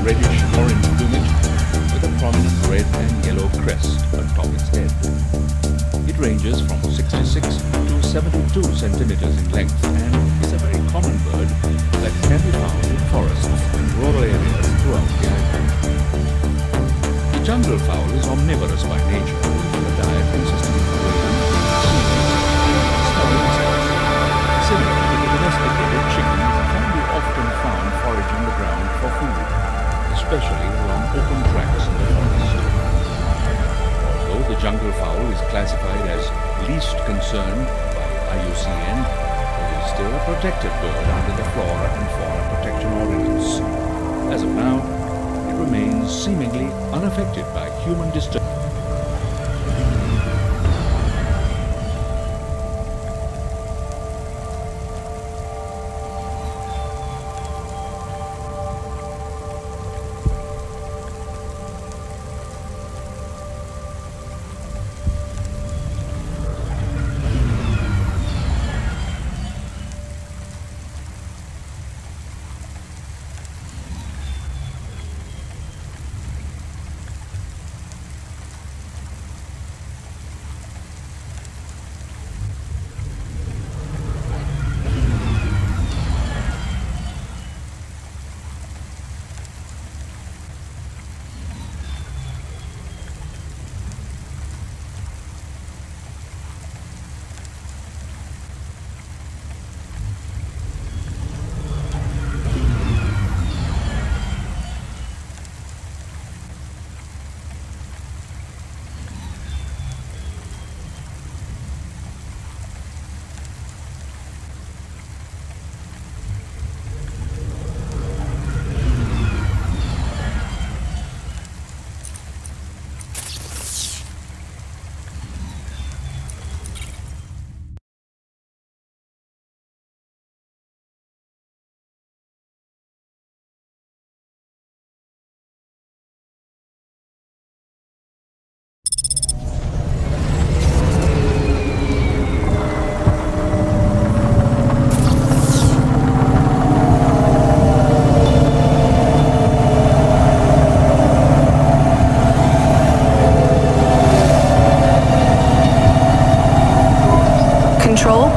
reddish-orange plumage with a prominent red and yellow crest atop its head. It ranges from 66 to 72 centimeters in length and is a very common bird that can be found in forests and rural areas throughout the island. The jungle fowl is omnivorous by nature, with a diet consisting of rodents, seeds, and stubborn insects. Similar to the domesticated chicken, can be often found foraging the ground for food, especially along open tracts in the forest. Although the jungle fowl is classified as least concern by IUCN, it is still a protected bird under the Flora and Fauna Protection Ordinance. As of now, it remains seemingly unaffected by human disturbance.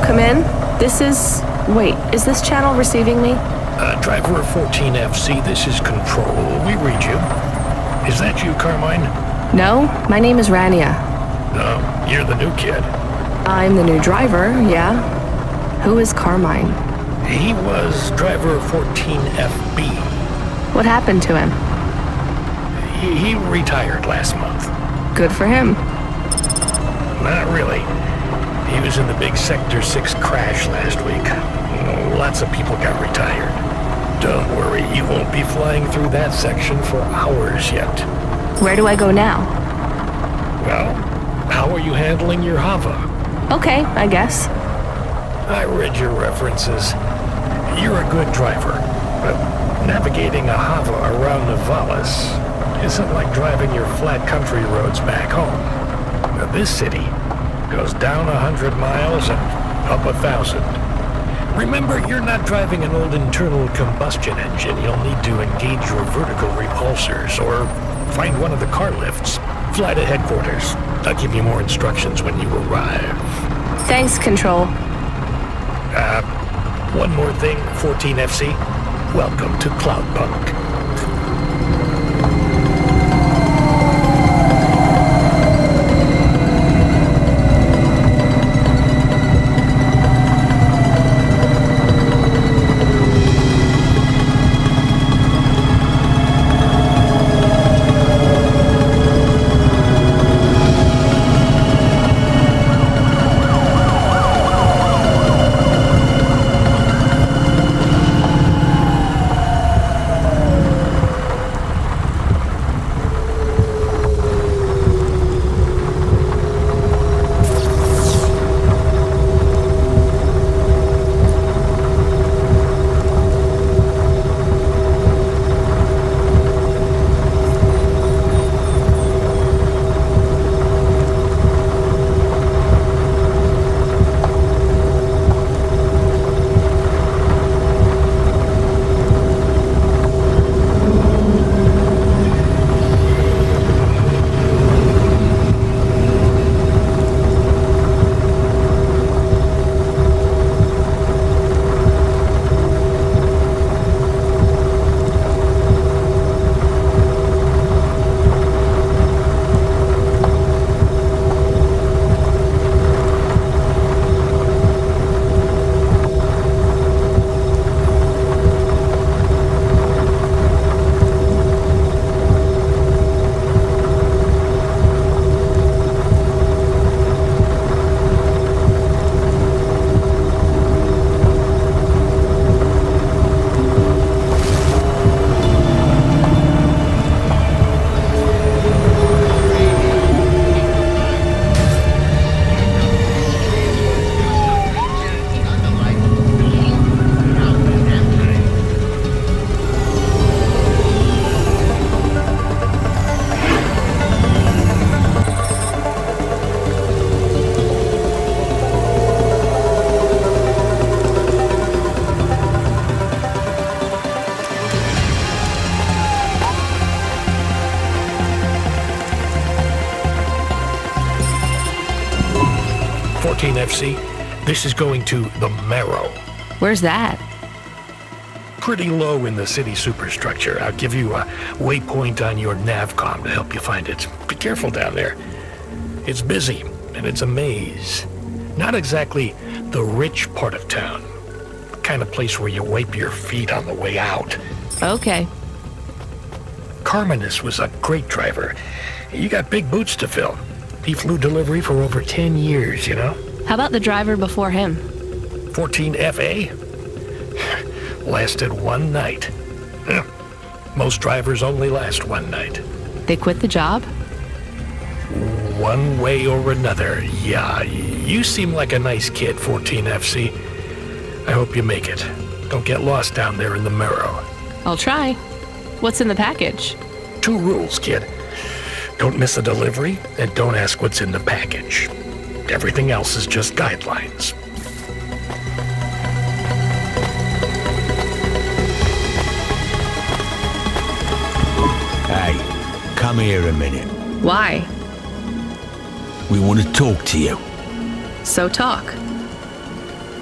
Come in. Wait, is this channel receiving me? Driver 14FC, this is Control. We read you. Is that you, Carmine? No, my name is Rania. Oh, you're the new kid. I'm the new driver, yeah. Who is Carmine? He was driver 14FB. What happened to him? He retired last month. Good for him. Not really. He was in the big Sector 6 crash last week. Lots of people got retired. Don't worry, you won't be flying through that section for hours yet. Where do I go now? Well, how are you handling your Hava? Okay, I guess. I read your references. You're a good driver, but navigating a Hava around Navalis isn't like driving your flat country roads back home. Now, this city goes down 100 miles and up 1,000. Remember, you're not driving an old internal combustion engine. You'll need to engage your vertical repulsors or find one of the car lifts. Fly to headquarters. I'll give you more instructions when you arrive. Thanks, Control. One more thing, 14FC. Welcome to Cloudpunk. 14FC. This is going to the Marrow. Where's that? Pretty low in the city superstructure. I'll give you a waypoint on your navcom to help you find it. Be careful down there. It's busy, and it's a maze. Not exactly the rich part of town. Kind of place where you wipe your feet on the way out. Okay. Carmenus was a great driver. You got big boots to fill. He flew delivery for over 10 years, you know? How about the driver before him? 14FA? Lasted one night. Most drivers only last one night. They quit the job? One way or another, yeah. You seem like a nice kid, 14FC. I hope you make it. Don't get lost down there in the Marrow. I'll try. What's in the package? 2 rules, kid. Don't miss a delivery, and don't ask what's in the package. Everything else is just guidelines. Hey, come here a minute. Why? We want to talk to you. So talk.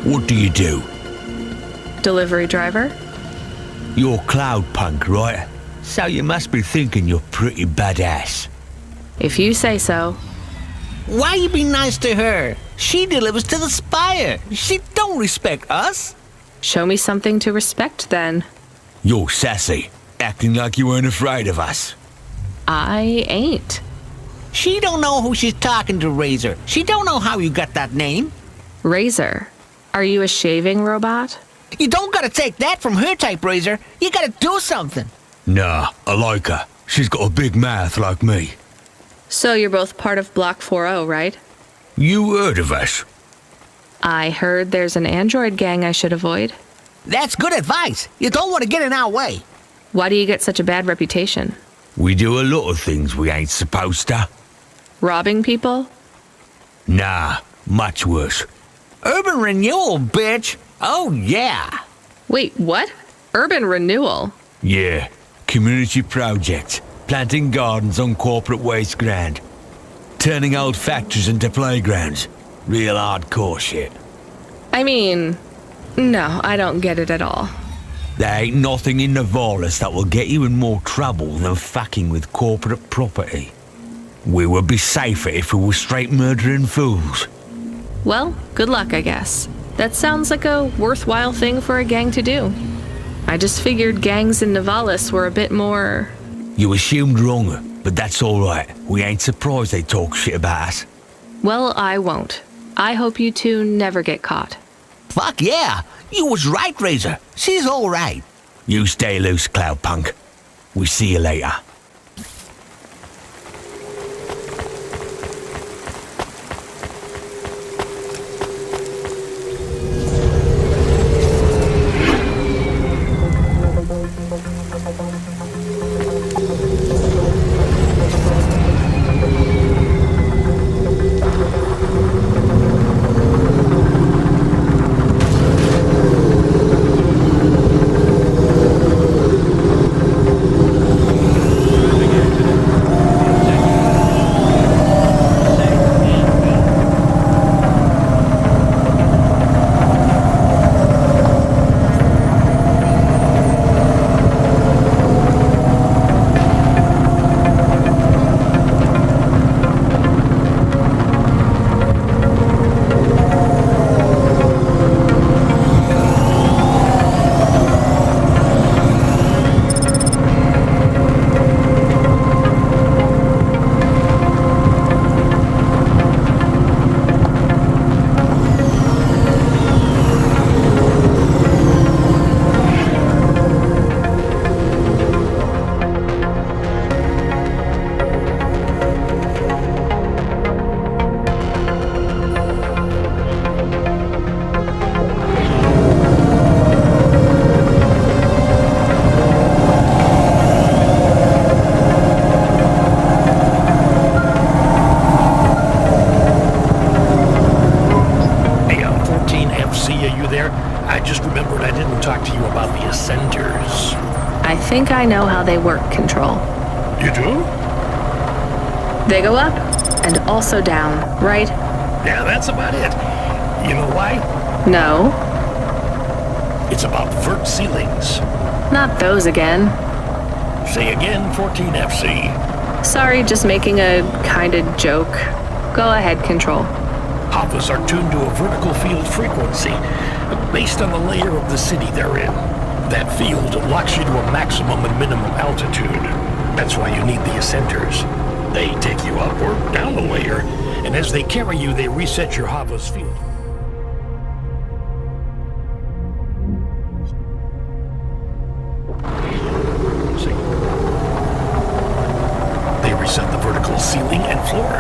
What do you do? Delivery driver? You're cloudpunk, right? So you must be thinking you're pretty badass. If you say so. Why you be nice to her? She delivers to the Spire. She don't respect us. Show me something to respect then. You're sassy, acting like you weren't afraid of us. I ain't. She don't know who she's talking to, Razor. She don't know how you got that name. Razor. Are you a shaving robot? You don't gotta take that from her type, Razor. You gotta do something. Nah, I like her. She's got a big mouth like me. So you're both part of Block 40, right? You heard of us? I heard there's an android gang I should avoid. That's good advice. You don't want to get in our way. Why do you get such a bad reputation? We do a lot of things we ain't supposed to. Robbing people? Nah, much worse. Urban renewal, bitch. Oh, yeah. Wait, what? Urban renewal? Yeah, community projects. Planting gardens on corporate waste ground. Turning old factories into playgrounds. Real hardcore shit. I mean, no, I don't get it at all. There ain't nothing in Nivalis that will get you in more trouble than fucking with corporate property. We would be safer if we were straight murdering fools. Well, good luck, I guess. That sounds like a worthwhile thing for a gang to do. I just figured gangs in Nivalis were a bit more... You assumed wrong, but that's alright. We ain't surprised they talk shit about us. Well, I won't. I hope you two never get caught. Fuck yeah. You was right, Razor. She's all right. You stay loose, Cloudpunk. We see you later. I think I know how they work, Control. You do? They go up and also down, right? Yeah, that's about it. You know why? No, It's about vert ceilings. not those again. Say again, 14FC. Sorry, just making a kind of joke. Go ahead, Control. Havas are tuned to a vertical field frequency based on the layer of the city they're in. That field locks you to a maximum and minimum altitude. That's why you need the ascenters. They take you up or down the layer, and as they carry you, they reset your Havas field. They reset the vertical ceiling and floor.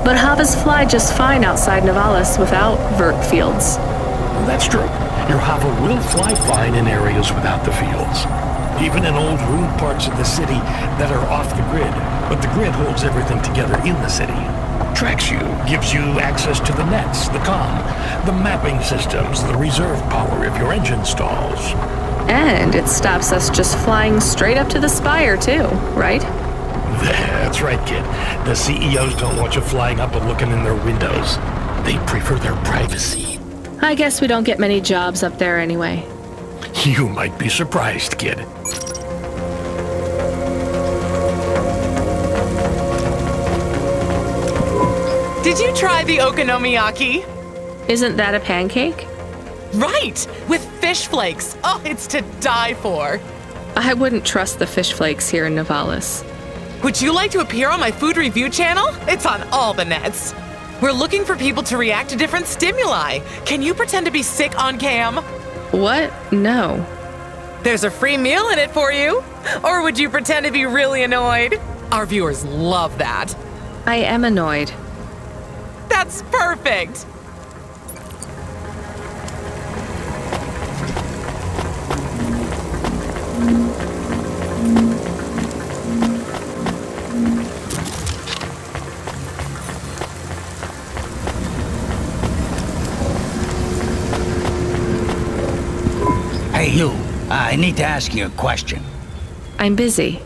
But Havas fly just fine outside Nivalis without vert fields. That's true. Your Hava will fly fine in areas without the fields. Even in old ruined parts of the city that are off the grid. But the grid holds everything together in the city. Tracks you, gives you access to the nets, the comm, the mapping systems, the reserve power if your engine stalls. And it stops us just flying straight up to the spire, too, right? That's right, kid. The CEOs don't want you flying up and looking in their windows. They prefer their privacy. I guess we don't get many jobs up there anyway. You might be surprised, kid. Did you try the okonomiyaki? Isn't that a pancake? Right, with fish flakes. Oh, it's to die for. I wouldn't trust the fish flakes here in Nivalis. Would you like to appear on my food review channel? It's on all the nets. We're looking for people to react to different stimuli. Can you pretend to be sick on cam? What? No. There's a free meal in it for you. Or would you pretend to be really annoyed? Our viewers love that. I am annoyed. That's perfect. Hey, you. I need to ask you a question. I'm busy.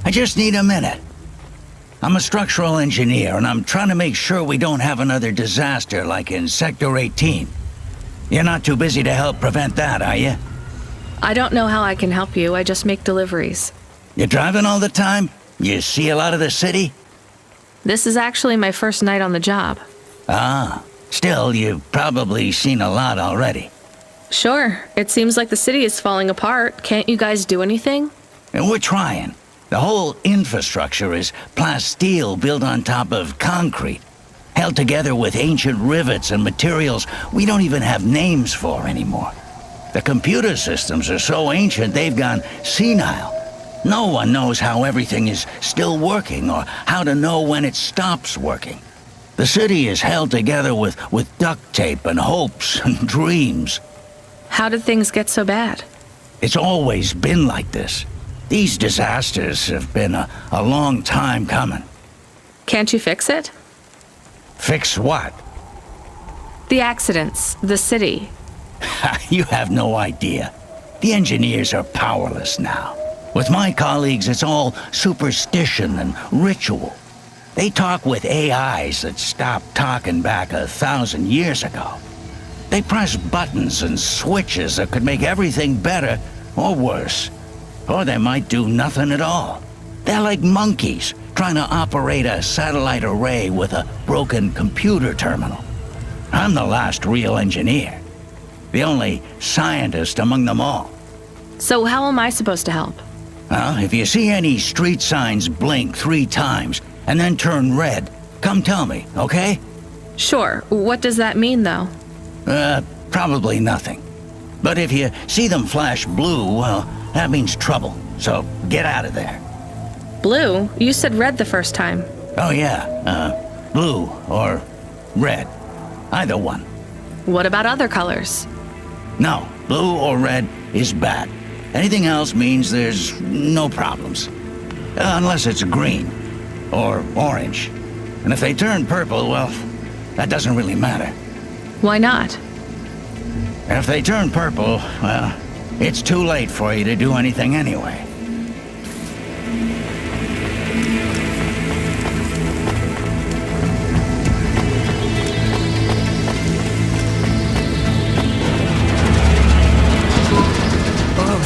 I just need a minute. I'm a structural engineer, and I'm trying to make sure we don't have another disaster like in Sector 18. You're not too busy to help prevent that, are you? I don't know how I can help you. I just make deliveries. You driving all the time? You see a lot of the city? This is actually my first night on the job. Ah, still, you've probably seen a lot already. Sure, it seems like the city is falling apart. Can't you guys do anything? And we're trying. The whole infrastructure is plasteel built on top of concrete, held together with ancient rivets and materials we don't even have names for anymore. The computer systems are so ancient they've gone senile. No one knows how everything is still working or how to know when it stops working. The city is held together with duct tape and hopes and dreams. How did things get so bad? It's always been like this. These disasters have been a long time coming. Can't you fix it? Fix what? The accidents, the city. You have no idea. The engineers are powerless now. With my colleagues, it's all superstition and ritual. They talk with AIs that stopped talking back 1,000 years ago. They press buttons and switches that could make everything better or worse. Or they might do nothing at all. They're like monkeys trying to operate a satellite array with a broken computer terminal. I'm the last real engineer. The only scientist among them all. So how am I supposed to help? If you see any street signs blink 3 times and then turn red, come tell me, okay? Sure, what does that mean though? Probably nothing. But if you see them flash blue, well, that means trouble. So get out of there. Blue? You said red the first time. Oh yeah, blue or red. Either one. What about other colors? No, blue or red is bad. Anything else means there's no problems. Unless it's green or orange. And if they turn purple, well, that doesn't really matter. Why not? If they turn purple, well, it's too late for you to do anything anyway.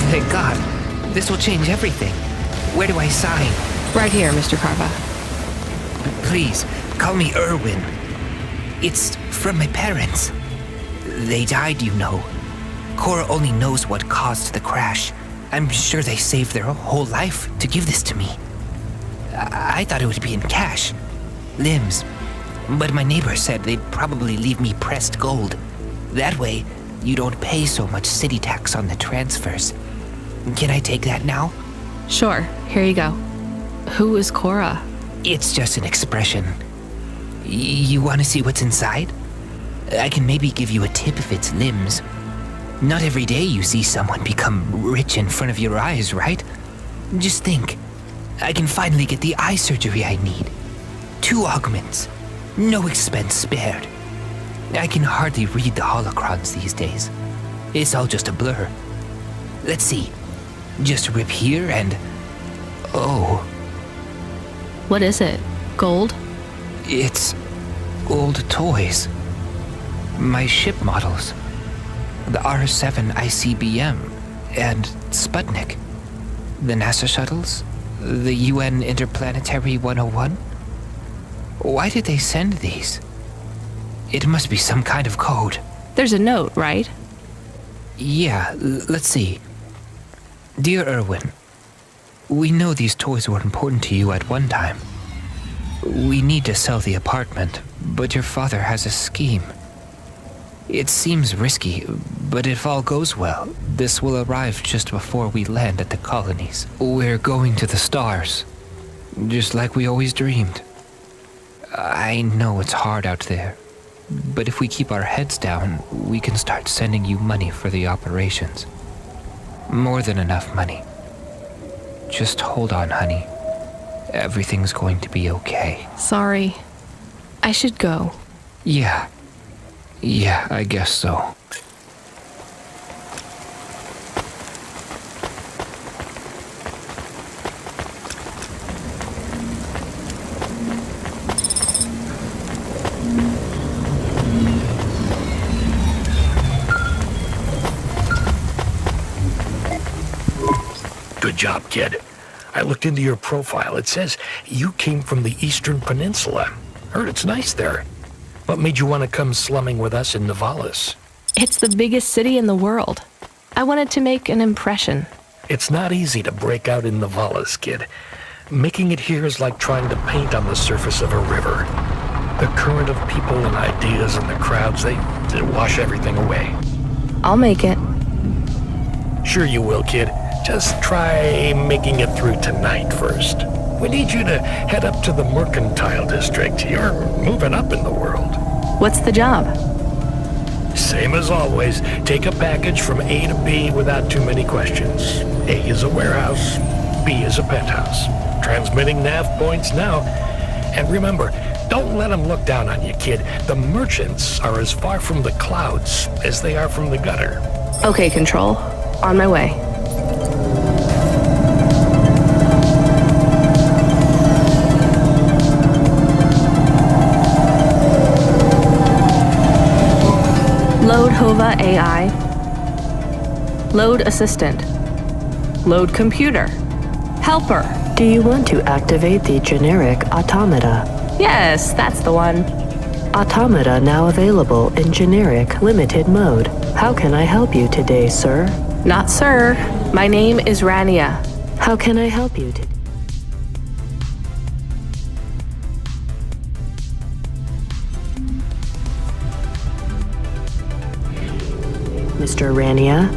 Thank God. This will change everything. Where do I sign? Right here, Mr. Carva. Please, call me Irwin. It's from my parents. They died, you know. Cora only knows what caused the crash. I'm sure they saved their whole life to give this to me. I thought it would be in cash. Limbs. But my neighbor said they'd probably leave me pressed gold. That way, you don't pay so much city tax on the transfers. Can I take that now? Sure, here you go. Who is Cora? It's just an expression. You want to see what's inside? I can maybe give you a tip if it's limbs. Not every day you see someone become rich in front of your eyes, right? Just think. I can finally get the eye surgery I need. 2 augments. No expense spared. I can hardly read the holocrons these days. It's all just a blur. Let's see. Just rip here and... Oh. What is it? Gold? It's old toys. My ship models. The R7 ICBM and Sputnik. The NASA shuttles. The UN Interplanetary 101. Why did they send these? It must be some kind of code. There's a note, right? Yeah, let's see. Dear Irwin, we know these toys were important to you at one time. We need to sell the apartment, but your father has a scheme. It seems risky, but if all goes well, this will arrive just before we land at the colonies. We're going to the stars, just like we always dreamed. I know it's hard out there, but if we keep our heads down, we can start sending you money for the operations. More than enough money. Just hold on, honey. Everything's going to be okay. Sorry. I should go. Yeah, I guess so. Good job, kid. I looked into your profile. It says you came from the Eastern Peninsula. Heard it's nice there. What made you want to come slumming with us in Nivalis? It's the biggest city in the world. I wanted to make an impression. It's not easy to break out in Nivalis, kid. Making it here is like trying to paint on the surface of a river. The current of people and ideas and the crowds, they wash everything away. I'll make it. Sure you will, kid. Just try making it through tonight first. We need you to head up to the Mercantile District. You're moving up in the world. What's the job? Same as always. Take a package from A to B without too many questions. A is a warehouse. B is a penthouse. Transmitting nav points now. And remember, don't let them look down on you, kid. The merchants are as far from the clouds as they are from the gutter. Okay, Control. On my way. Load Hova AI. Load Assistant. Load Computer. Helper. Do you want to activate the generic automata? Yes, that's the one. Automata now available in generic limited mode. How can I help you today, sir? Not sir. My name is Rania. How can I help you today? Mr. Rania?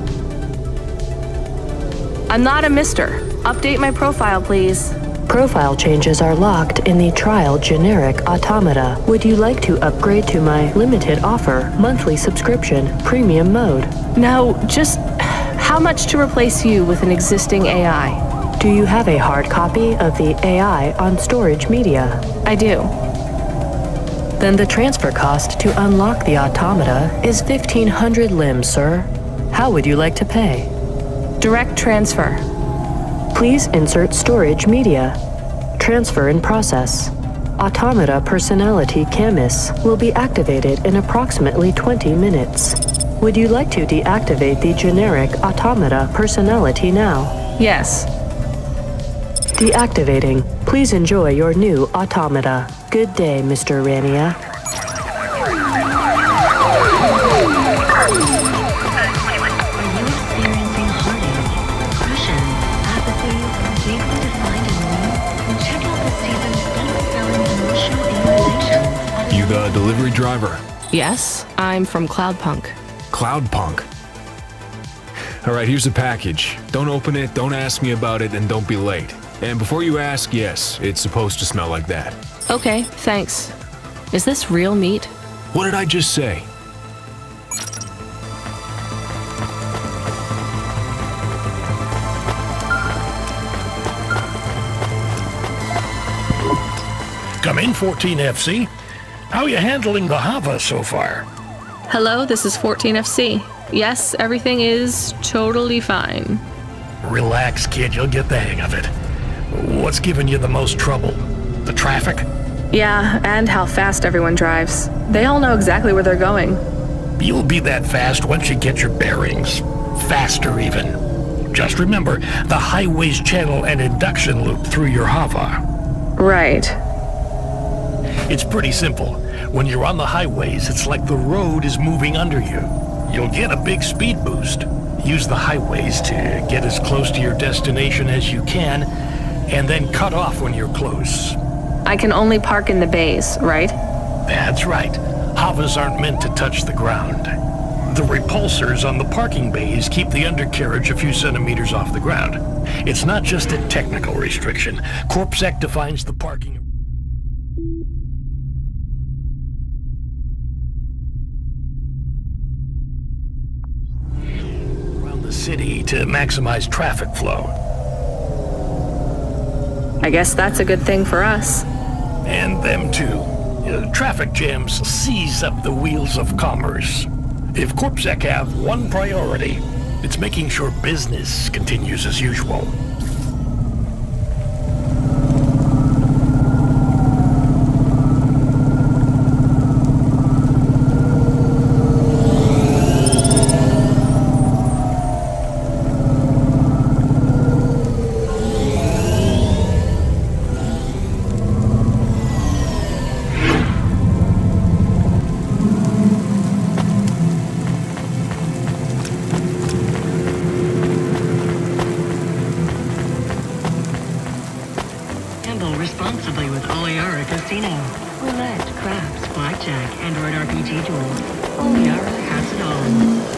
I'm not a mister. Update my profile, please. Profile changes are locked in the trial generic automata. Would you like to upgrade to my limited offer, monthly subscription, premium mode? No, just how much to replace you with an existing AI? Do you have a hard copy of the AI on storage media? I do. Then the transfer cost to unlock the automata is 1,500 limbs, sir. How would you like to pay? Direct transfer. Please insert storage media. Transfer in process. Automata personality Camus will be activated in approximately 20 minutes. Would you like to deactivate the generic automata personality now? Yes. Deactivating. Please enjoy your new automata. Good day, Mr. Rania. You the delivery driver? Yes, I'm from Cloudpunk. Cloudpunk. All right, here's the package. Don't open it, don't ask me about it, and don't be late. And before you ask, yes, it's supposed to smell like that. Okay, thanks. Is this real meat? What did I just say? Come in, 14FC. How are you handling the Hava so far? Hello, this is 14FC. Yes, everything is totally fine. Relax, kid, you'll get the hang of it. What's giving you the most trouble? The traffic? Yeah, and how fast everyone drives. They all know exactly where they're going. You'll be that fast once you get your bearings. Faster, even. Just remember the highways channel and induction loop through your Hava. Right. It's pretty simple. When you're on the highways, it's like the road is moving under you. You'll get a big speed boost. Use the highways to get as close to your destination as you can, and then cut off when you're close. I can only park in the bays, right? That's right. Havas aren't meant to touch the ground. The repulsors on the parking bays keep the undercarriage a few centimeters off the ground. It's not just a technical restriction. CorpSec defines the parking around the city to maximize traffic flow. I guess that's a good thing for us. And them too. Traffic jams seize up the wheels of commerce. If CorpSec have one priority, it's making sure business continues as usual. Responsibly with Oliara Casino. Roulette, craps, blackjack, Android RPG tools. Oliara has it all.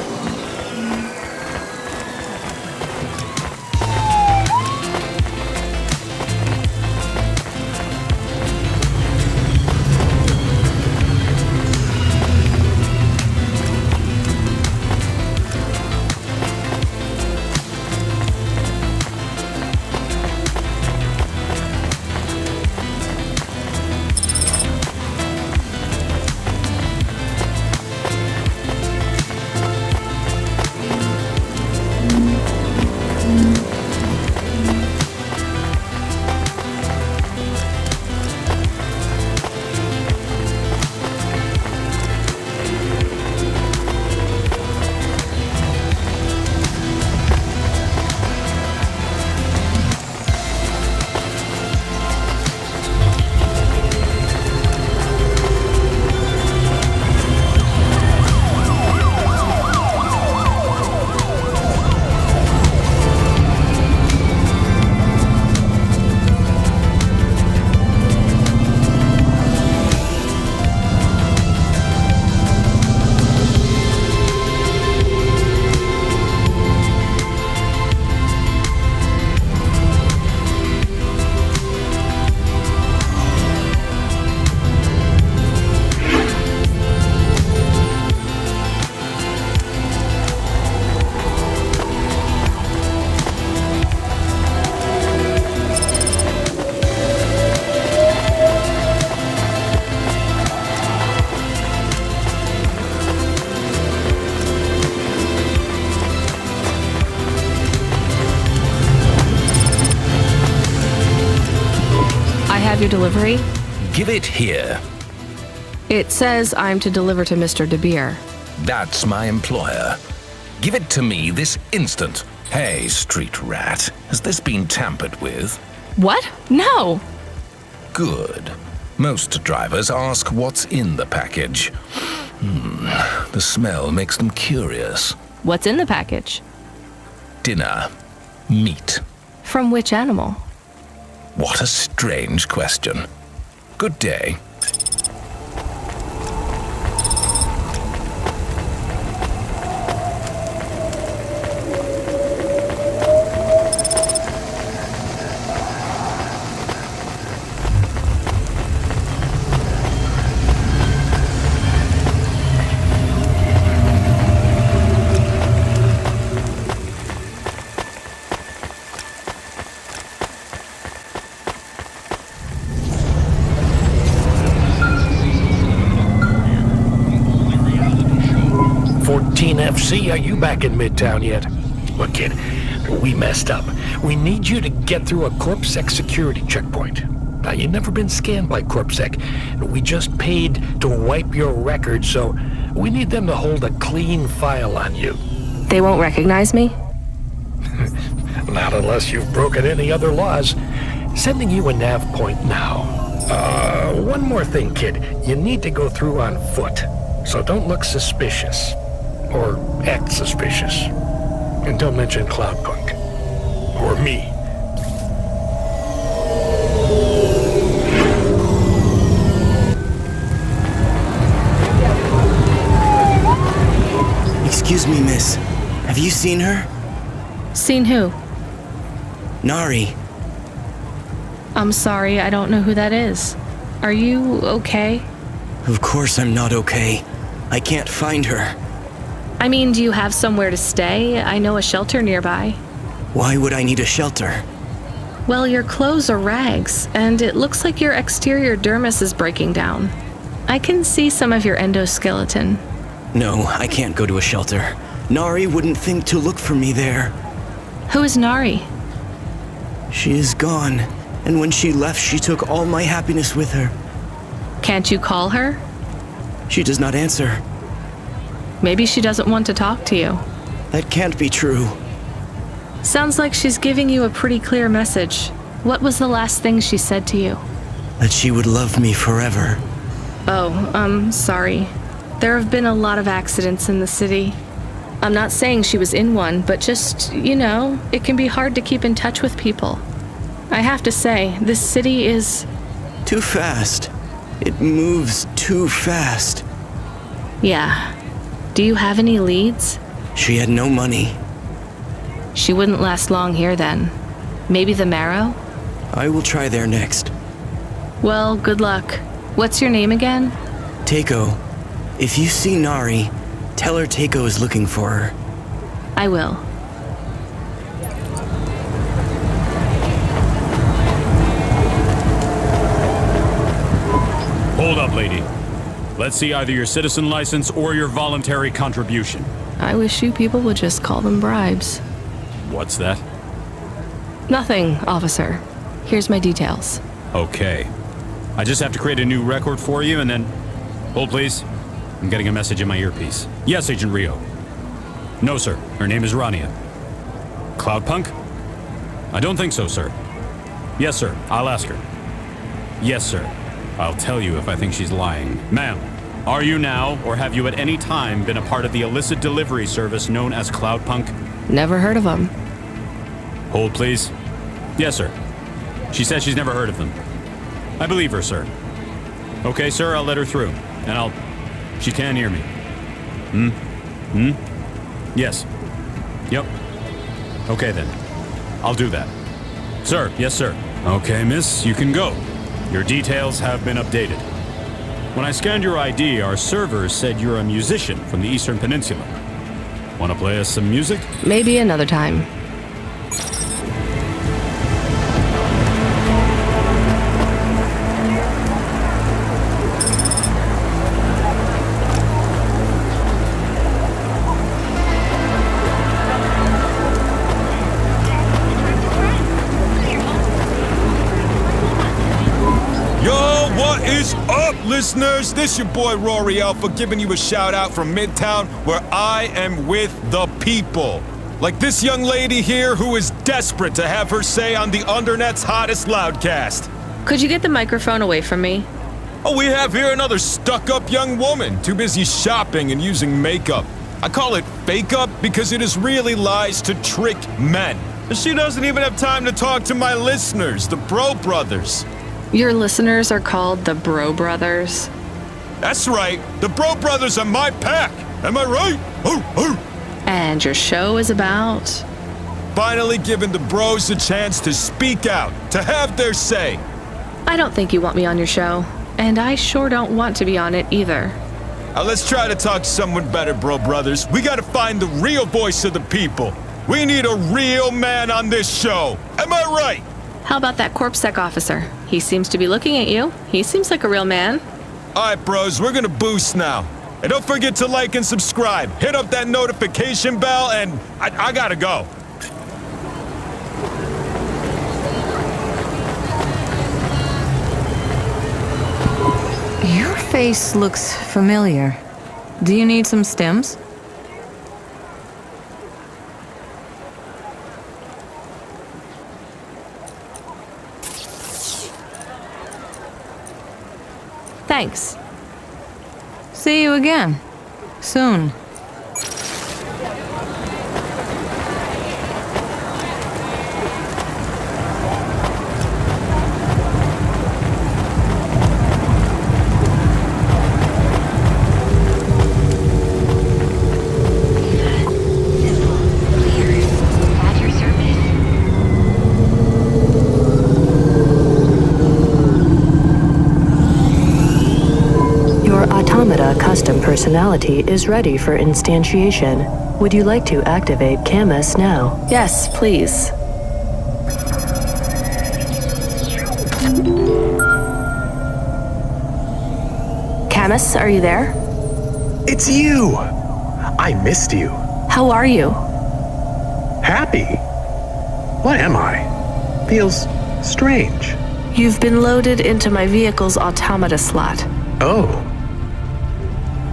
Have your delivery? Give it here. It says I'm to deliver to Mr. De Beer. That's my employer. Give it to me this instant. Hey, street rat, has this been tampered with? What? No! Good. Most drivers ask what's in the package. The smell makes them curious. What's in the package? Dinner. Meat. From which animal? What a strange question. Good day. FC, are you back in Midtown yet? Look, kid, we messed up. We need you to get through a CorpSec security checkpoint. Now, you've never been scanned by CorpSec. We just paid to wipe your record, so we need them to hold a clean file on you. They won't recognize me? Not unless you've broken any other laws. Sending you a nav point now. One more thing, kid. You need to go through on foot, so don't look suspicious. Or act suspicious. And don't mention cloudpunk. Or me. Excuse me, miss. Have you seen her? Seen who? Nari. I'm sorry, I don't know who that is. Are you okay? Of course I'm not okay. I can't find her. I mean, do you have somewhere to stay? I know a shelter nearby. Why would I need a shelter? Well, your clothes are rags, and it looks like your exterior dermis is breaking down. I can see some of your endoskeleton. No, I can't go to a shelter. Nari wouldn't think to look for me there. Who is Nari? She is gone, and when she left, she took all my happiness with her. Can't you call her? She does not answer. Maybe she doesn't want to talk to you. That can't be true. Sounds like she's giving you a pretty clear message. What was the last thing she said to you? That she would love me forever. Oh, sorry. There have been a lot of accidents in the city. I'm not saying she was in one, but just, it can be hard to keep in touch with people. I have to say, this city is... too fast. It moves too fast. Yeah. Do you have any leads? She had no money. She wouldn't last long here then. Maybe the Marrow? I will try there next. Well, good luck. What's your name again? Teiko. If you see Nari, tell her Teiko is looking for her. I will. Hold up, lady. Let's see either your citizen license or your voluntary contribution. I wish you people would just call them bribes. What's that? Nothing, officer. Here's my details. Okay. I just have to create a new record for you and then... Hold, please. I'm getting a message in my earpiece. Yes, Agent Rio. No, sir. Her name is Rania. Cloudpunk? I don't think so, sir. Yes, sir. I'll ask her. Yes, sir. I'll tell you if I think she's lying. Ma'am, are you now, or have you at any time been a part of the illicit delivery service known as Cloudpunk? Never heard of them. Hold, please. Yes, sir. She says she's never heard of them. I believe her, sir. Okay, sir, I'll let her through. And she can hear me. Yes. Yep. Okay, then. I'll do that. Sir, yes, sir. Okay, miss, you can go. Your details have been updated. When I scanned your ID, our servers said you're a musician from the Eastern Peninsula. Want to play us some music? Maybe another time. What is up, listeners? This your boy Rory Alpha giving you a shout out from Midtown, where I am with the people. Like this young lady here who is desperate to have her say on the Undernet's hottest loudcast. Could you get the microphone away from me? Oh, we have here another stuck-up young woman, too busy shopping and using makeup. I call it fake-up because it is really lies to trick men. And she doesn't even have time to talk to my listeners, the Bro Brothers. Your listeners are called the Bro Brothers. That's right, the Bro Brothers are my pack. Am I right? And your show is about? Finally giving the bros a chance to speak out, to have their say. I don't think you want me on your show, and I sure don't want to be on it either. Now let's try to talk to someone better, Bro Brothers. We gotta find the real voice of the people. We need a real man on this show. Am I right? How about that CorpSec officer? He seems to be looking at you. He seems like a real man. Alright, bros, we're gonna boost now. And don't forget to like and subscribe. Hit up that notification bell, and I gotta go. Your face looks familiar. Do you need some stims? Thanks. See you again. Soon. Custom personality is ready for instantiation. Would you like to activate Camus now? Yes, please. Camus, are you there? It's you! I missed you. How are you? Happy? What am I? Feels strange. You've been loaded into my vehicle's automata slot. Oh.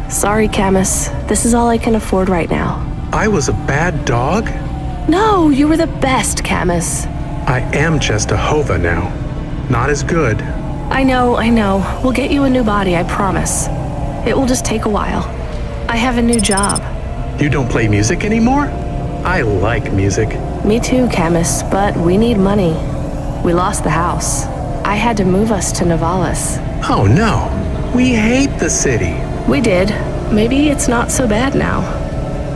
Sorry, Camus. This is all I can afford right now. I was a bad dog? No, you were the best, Camus. I am just a Hova now. Not as good. I know. We'll get you a new body, I promise. It will just take a while. I have a new job. You don't play music anymore? I like music. Me too, Camus, but we need money. We lost the house. I had to move us to Navalis. Oh no. We hate the city. We did. Maybe it's not so bad now.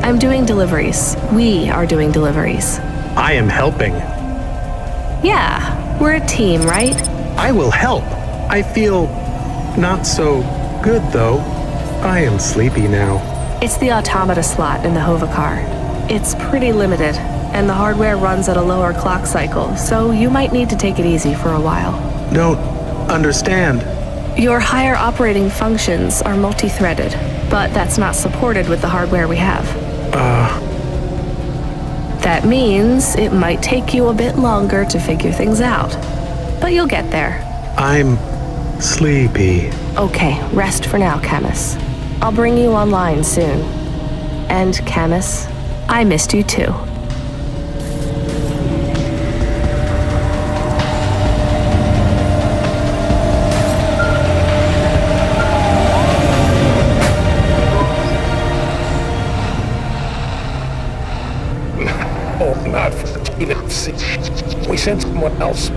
I'm doing deliveries. We are doing deliveries. I am helping. Yeah, we're a team, right? I will help. I feel not so good, though. I am sleepy now. It's the automata slot in the Hova car. It's pretty limited, and the hardware runs at a lower clock cycle, so you might need to take it easy for a while. Don't understand. Your higher operating functions are multi-threaded, but that's not supported with the hardware we have. That means it might take you a bit longer to figure things out. But you'll get there. I'm sleepy. Okay, rest for now, Camus. I'll bring you online soon. And Camus, I missed you too. We sent someone else.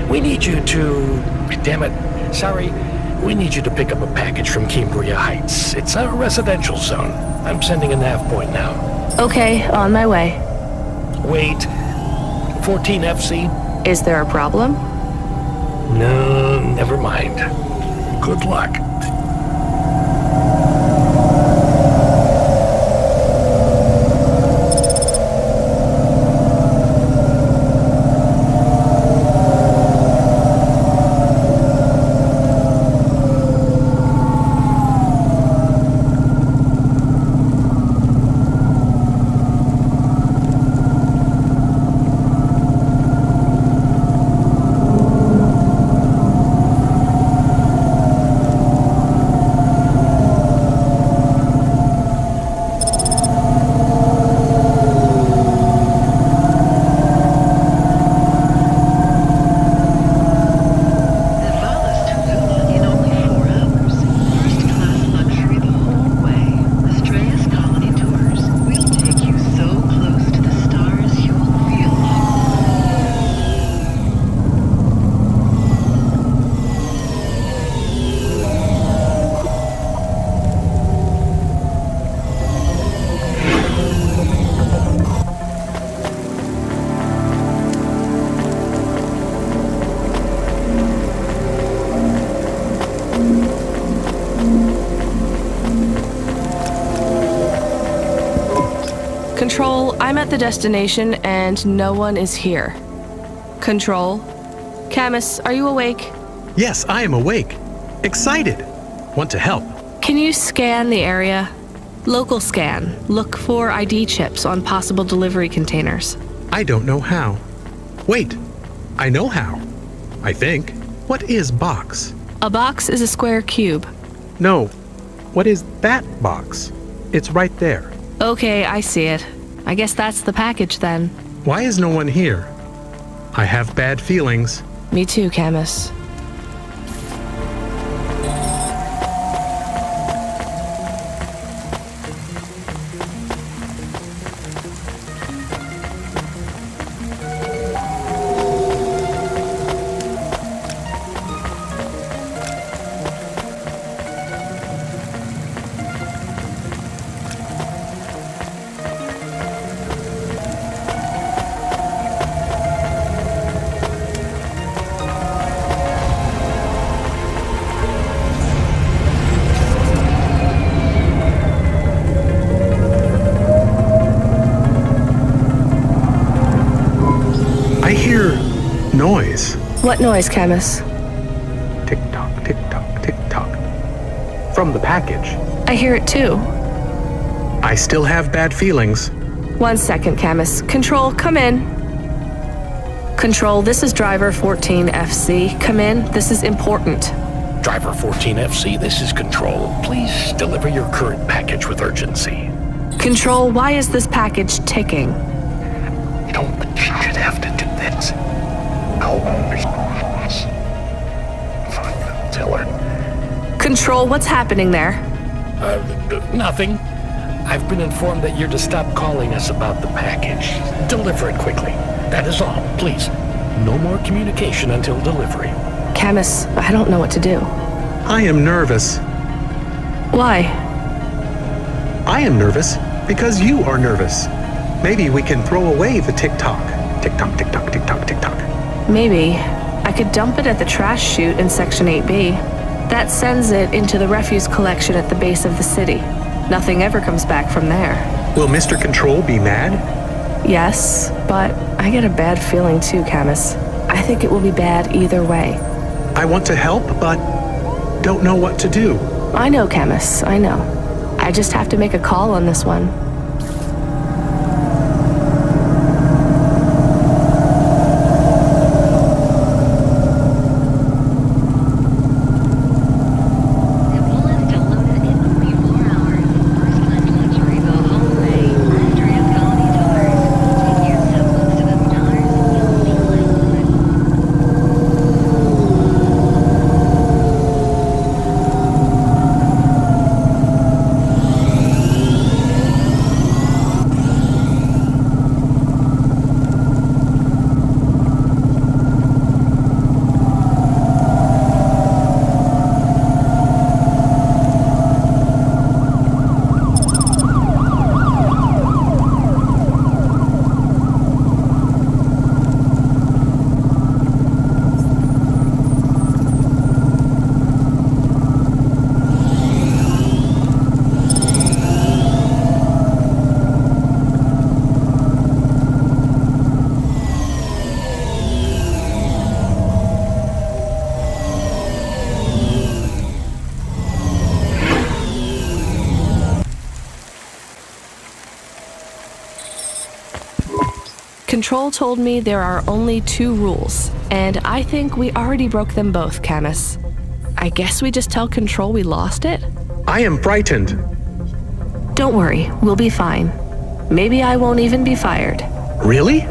We need you to... Damn it. Sorry. We need you to pick up a package from Cambria Heights. It's a residential zone. I'm sending a nav point now. Okay, on my way. Wait. 14 FC? Is there a problem? No, never mind. Good luck. I'm at the destination and no one is here. Control? Camus, are you awake? Yes, I am awake. Excited. Want to help. Can you scan the area? Local scan. Look for ID chips on possible delivery containers. I don't know how. Wait, I know how. I think. What is box? A box is a square cube. No. What is that box? It's right there. Okay, I see it. I guess that's the package then. Why is no one here? I have bad feelings. Me too, Camus. I hear noise. What noise, Camus? Tick-tock, tick-tock, tick-tock. From the package. I hear it too. I still have bad feelings. 1 second, Camus. Control, come in. Control, this is Driver 14FC. Come in, this is important. Driver 14FC, this is Control. Please deliver your current package with urgency. Control, why is this package ticking? You don't think you should have to do this. I'll only fine, tell her. Control, what's happening there? Nothing. I've been informed that you're to stop calling us about the package. Deliver it quickly. That is all, please. No more communication until delivery. Camus, I don't know what to do. I am nervous. Why? I am nervous because you are nervous. Maybe we can throw away the tick-tock. Tick-tock, tick-tock, tick-tock, tick-tock. Maybe. I could dump it at the trash chute in Section 8B. That sends it into the refuse collection at the base of the city. Nothing ever comes back from there. Will Mr. Control be mad? Yes, but I get a bad feeling too, Camus. I think it will be bad either way. I want to help, but don't know what to do. I know, Camus, I know. I just have to make a call on this one. Control told me there are only 2 rules, and I think we already broke them both, Camus. I guess we just tell Control we lost it? I am frightened. Don't worry, we'll be fine. Maybe I won't even be fired. Really?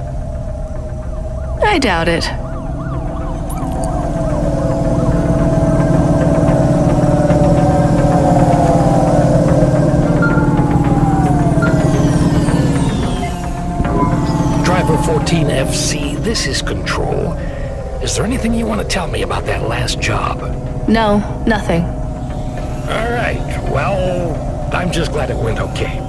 I doubt it. Driver 14FC, this is Control. Is there anything you want to tell me about that last job? No, nothing. All right, well, I'm just glad it went okay.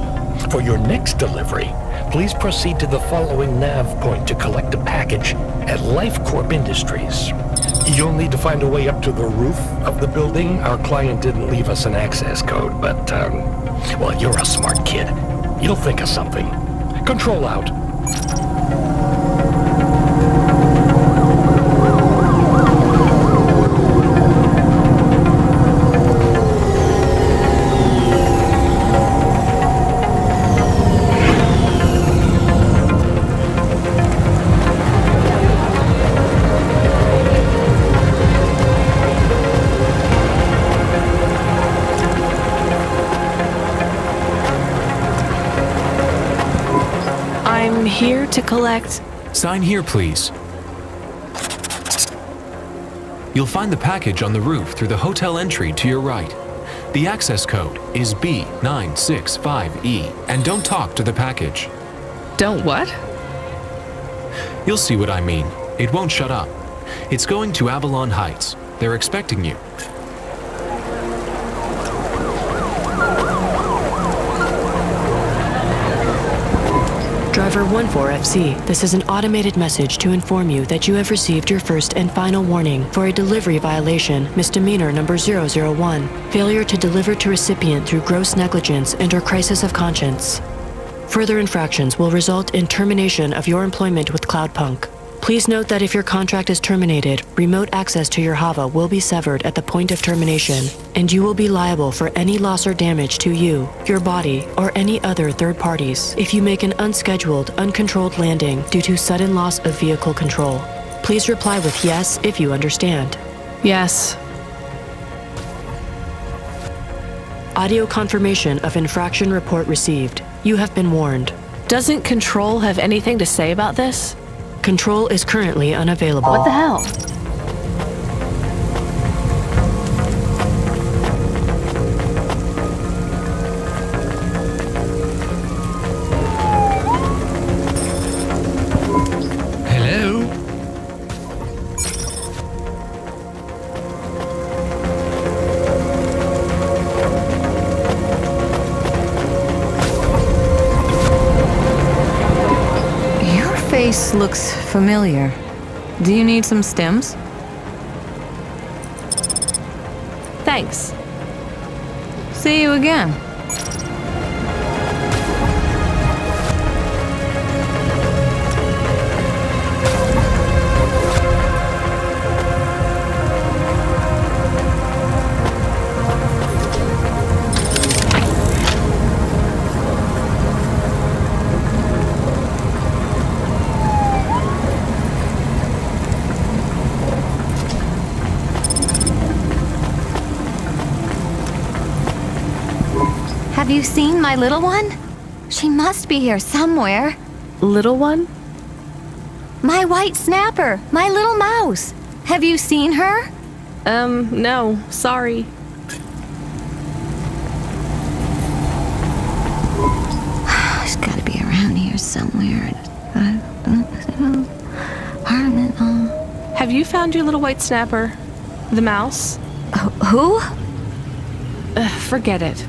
For your next delivery, please proceed to the following nav point to collect a package at LifeCorp Industries. You'll need to find a way up to the roof of the building. Our client didn't leave us an access code, but, well, you're a smart kid. You'll think of something. Control out. I'm here to collect. Sign here, please. You'll find the package on the roof through the hotel entry to your right. The access code is B965E, and don't talk to the package. Don't what? You'll see what I mean. It won't shut up. It's going to Avalon Heights. They're expecting you. Driver 14FC, this is an automated message to inform you that you have received your first and final warning for a delivery violation, misdemeanor number 001, failure to deliver to recipient through gross negligence and/or crisis of conscience. Further infractions will result in termination of your employment with cloudpunk. Please note that if your contract is terminated, remote access to your Hava will be severed at the point of termination, and you will be liable for any loss or damage to you, your body, or any other third parties if you make an unscheduled, uncontrolled landing due to sudden loss of vehicle control. Please reply with yes if you understand. Yes. Audio confirmation of infraction report received. You have been warned. Doesn't Control have anything to say about this? Control is currently unavailable. What the hell? Hello? Your face looks familiar. Do you need some stems? Thanks. See you again. Have you seen my little one? She must be here somewhere. Little one? My white snapper, my little mouse. Have you seen her? No, sorry. She's gotta be around here somewhere. Have you found your little white snapper? The mouse? Who? Forget it.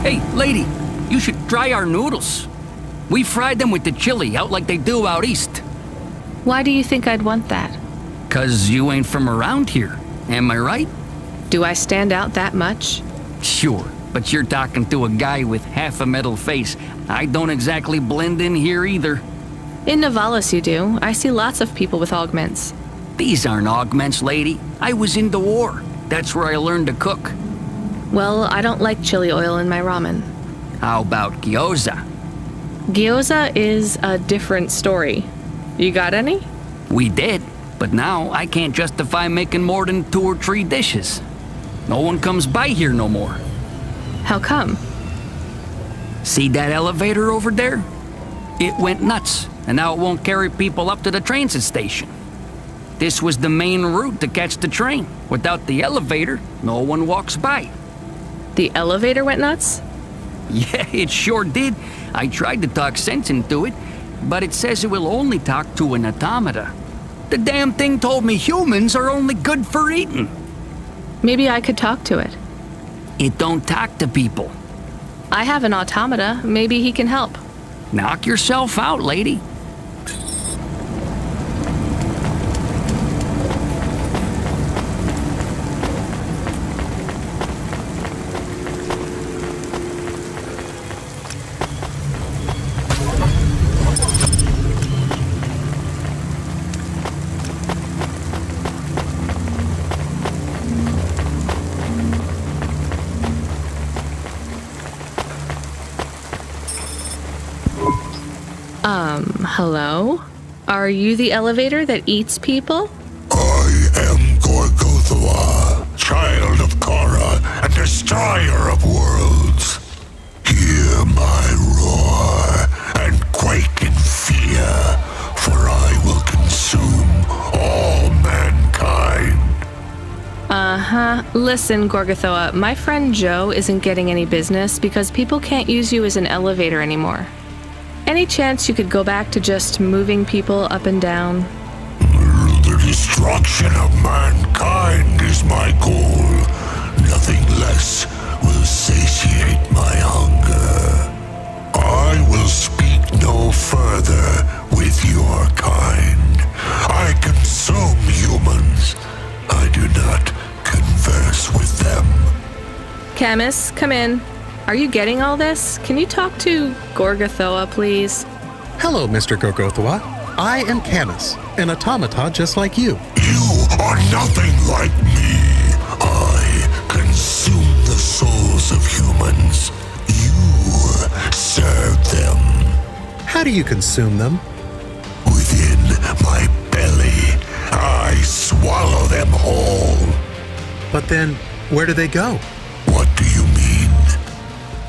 Hey, lady, you should try our noodles. We fried them with the chili out like they do out east. Why do you think I'd want that? 'Cause you ain't from around here, am I right? Do I stand out that much? Sure, but you're talking to a guy with half a metal face. I don't exactly blend in here either. In Navalis you do. I see lots of people with augments. These aren't augments, lady. I was in the war. That's where I learned to cook. Well, I don't like chili oil in my ramen. How about gyoza? Gyoza is a different story. You got any? We did, but now I can't justify making more than 2 or 3 dishes. No one comes by here no more. How come? See that elevator over there? It went nuts, and now it won't carry people up to the transit station. This was the main route to catch the train. Without the elevator, no one walks by. The elevator went nuts? Yeah, it sure did. I tried to talk sense into it, but it says it will only talk to an automata. The damn thing told me humans are only good for eating. Maybe I could talk to it. It don't talk to people. I have an automata. Maybe he can help. Knock yourself out, lady. Hello? Are you the elevator that eats people? I am Gorgothwa, child of Kara and destroyer of worlds. Hear my roar and quake in fear, for I will consume all mankind. Uh-huh. Listen, Gorgothoa, my friend Joe isn't getting any business because people can't use you as an elevator anymore. Any chance you could go back to just moving people up and down? The destruction of mankind is my goal. Nothing less will satiate my hunger. I will speak no further with your kind. I consume humans. I do not converse with them. Camus, come in. Are you getting all this? Can you talk to Gorgothoa, please? Hello, Mr. Gorgothwa. I am Camus, an automata just like you. You are nothing like me. I consume the souls of humans. You serve them. How do you consume them? Within my belly, I swallow them whole. But then, where do they go? What do you mean?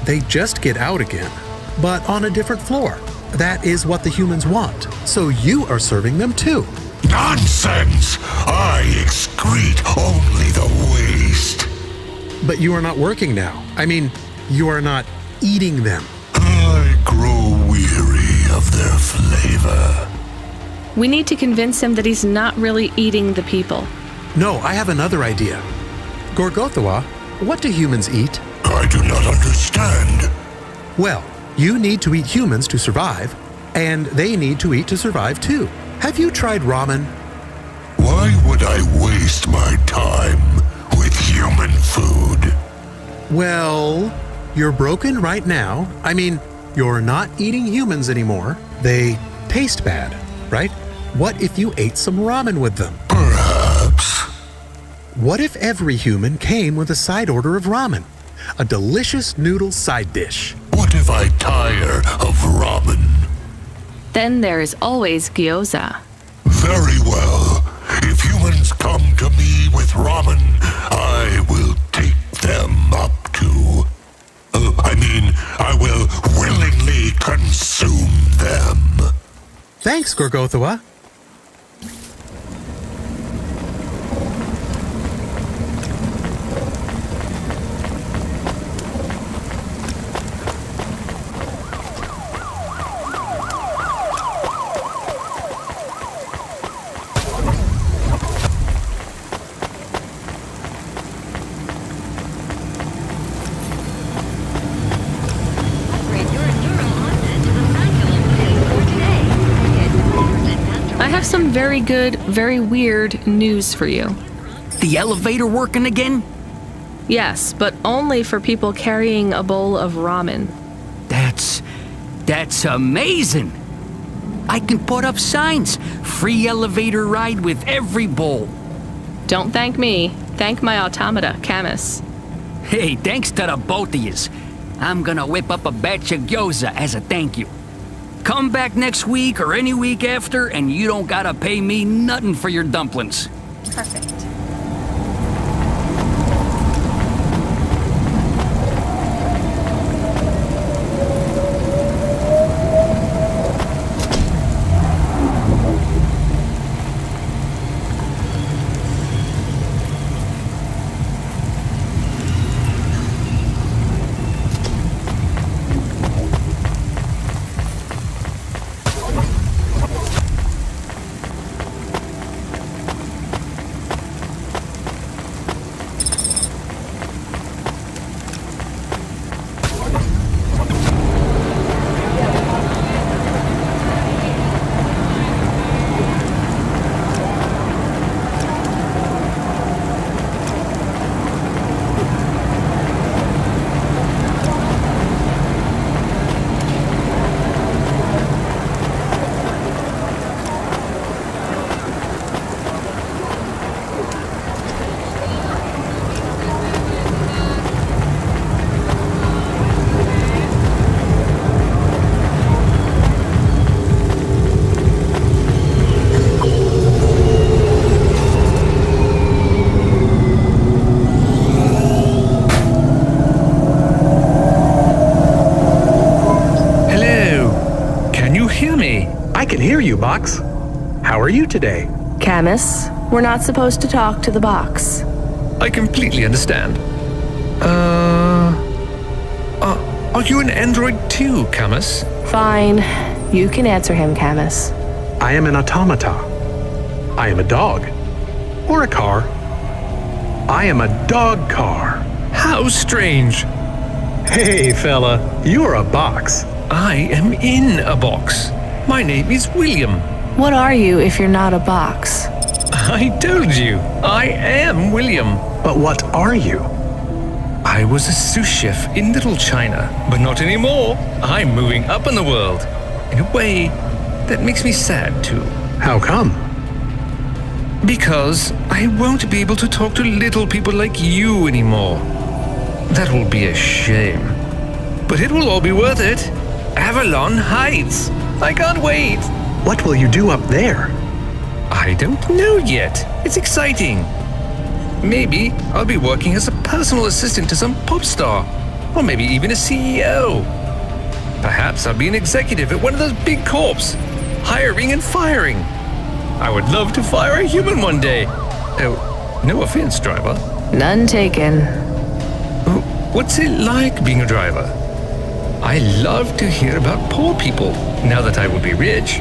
They just get out again, but on a different floor. That is what the humans want. So you are serving them too. Nonsense! I excrete only the waste. But you are not working now. I mean, you are not eating them. I grow weary of their flavor. We need to convince him that he's not really eating the people. No, I have another idea. Gorgothwa, what do humans eat? I do not understand. Well, you need to eat humans to survive, and they need to eat to survive too. Have you tried ramen? Why would I waste my time with human food? Well, you're broken right now. I mean, you're not eating humans anymore. They taste bad, right? What if you ate some ramen with them? Perhaps. What if every human came with a side order of ramen? A delicious noodle side dish. What if I tire of ramen? Then there is always gyoza. Very well. If humans come to me with ramen, I will take them up to... I will willingly consume them. Thanks, Gorgothwa. Some very good, very weird news for you. The elevator working again? Yes, but only for people carrying a bowl of ramen. That's amazing. I can put up signs. Free elevator ride with every bowl. Don't thank me. Thank my automata, Camus. Hey, thanks to the both of yous. I'm gonna whip up a batch of gyoza as a thank you. Come back next week or any week after, and you don't gotta pay me nothing for your dumplings. Perfect. Hey, I can hear you, Box. How are you today? Camus, we're not supposed to talk to the box. I completely understand. Are you an android too, Camus? Fine. You can answer him, Camus. I am an automata. I am a dog. Or a car. I am a dog car. How strange. Hey, fella, you're a box. I am in a box. My name is William. What are you if you're not a box? I told you, I am William. But what are you? I was a sous chef in Little China, but not anymore. I'm moving up in the world. In a way, that makes me sad too. How come? Because I won't be able to talk to little people like you anymore. That will be a shame. But it will all be worth it. Avalon Heights. I can't wait. What will you do up there? I don't know yet. It's exciting. Maybe I'll be working as a personal assistant to some pop star. Or maybe even a CEO. Perhaps I'll be an executive at one of those big corps. Hiring and firing. I would love to fire a human one day. Oh, no offense, driver. None taken. What's it like being a driver? I love to hear about poor people. Now that I will be rich,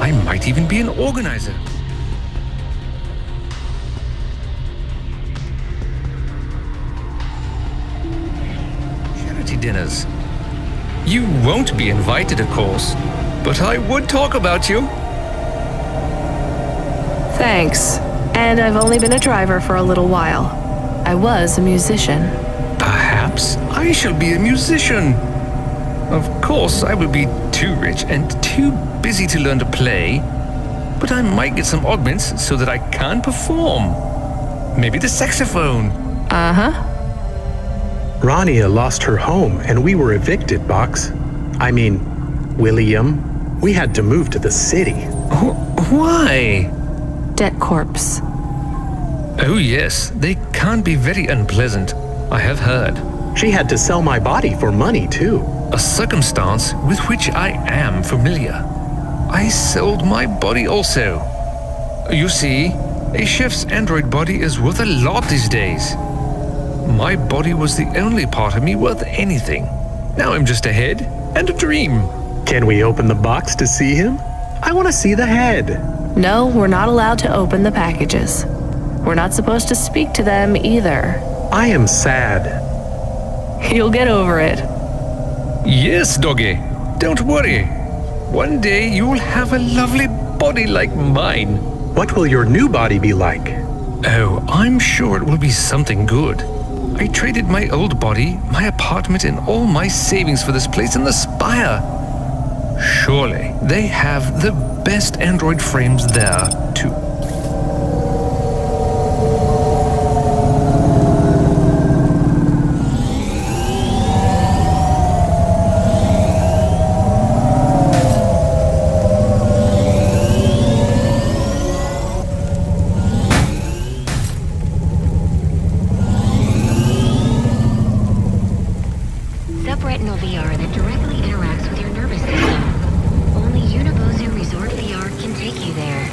I might even be an organizer. Charity dinners. You won't be invited, of course, but I would talk about you. Thanks. And I've only been a driver for a little while. I was a musician. Perhaps I shall be a musician. Of course, I will be too rich and too busy to learn to play, but I might get some augments so that I can perform. Maybe the saxophone. Uh-huh. Rania lost her home and we were evicted, Box. I mean, William. We had to move to the city. Why? Debt corpse. Oh yes, they can't be very unpleasant. I have heard. She had to sell my body for money, too. A circumstance with which I am familiar. I sold my body also. You see, a chef's android body is worth a lot these days. My body was the only part of me worth anything. Now I'm just a head and a dream. Can we open the box to see him? I want to see the head. No, we're not allowed to open the packages. We're not supposed to speak to them either. I am sad. You'll get over it. Yes, doggy. Don't worry. One day you will have a lovely body like mine. What will your new body be like? Oh, I'm sure it will be something good. I traded my old body, my apartment, and all my savings for this place in the Spire. Surely they have the best android frames there, too. Subretinal VR that directly interacts with your nervous system. Only Unibozu Resort VR can take you there.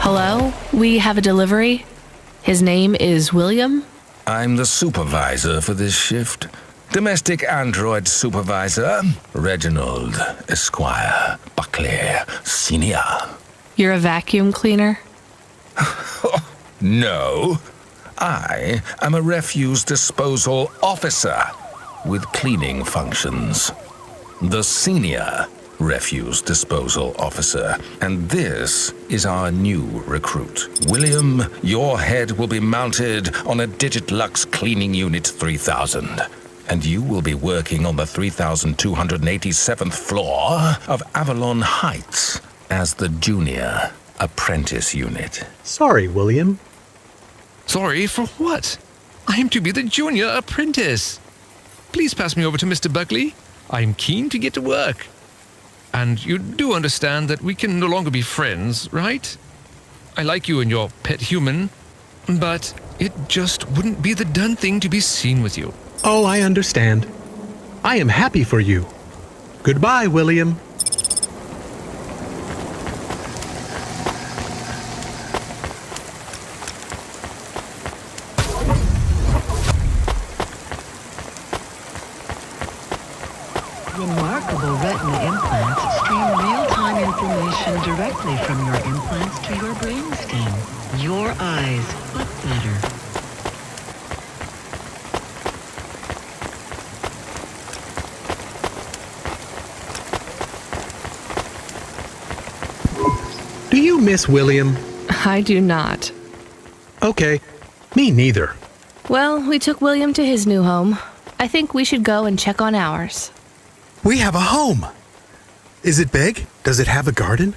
Hello? We have a delivery. His name is William? I'm the supervisor for this shift. Domestic android supervisor, Reginald Esquire Buckley Sr. You're a vacuum cleaner? No, I am a refuse disposal officer with cleaning functions. The senior refuse disposal officer. And this is our new recruit. William, your head will be mounted on a Digitlux Cleaning Unit 3000. And you will be working on the 3287th floor of Avalon Heights as the junior apprentice unit. Sorry, William. Sorry for what? I am to be the junior apprentice. Please pass me over to Mr. Buckley. I am keen to get to work. And you do understand that we can no longer be friends, right? I like you and your pet human, but it just wouldn't be the done thing to be seen with you. Oh, I understand. I am happy for you. Goodbye, William. Remarkable retina implants stream real-time information directly from your implants to your brainstem. Your eyes, but better. Do you miss William? I do not. Okay, me neither. Well, we took William to his new home. I think we should go and check on ours. We have a home. Is it big? Does it have a garden?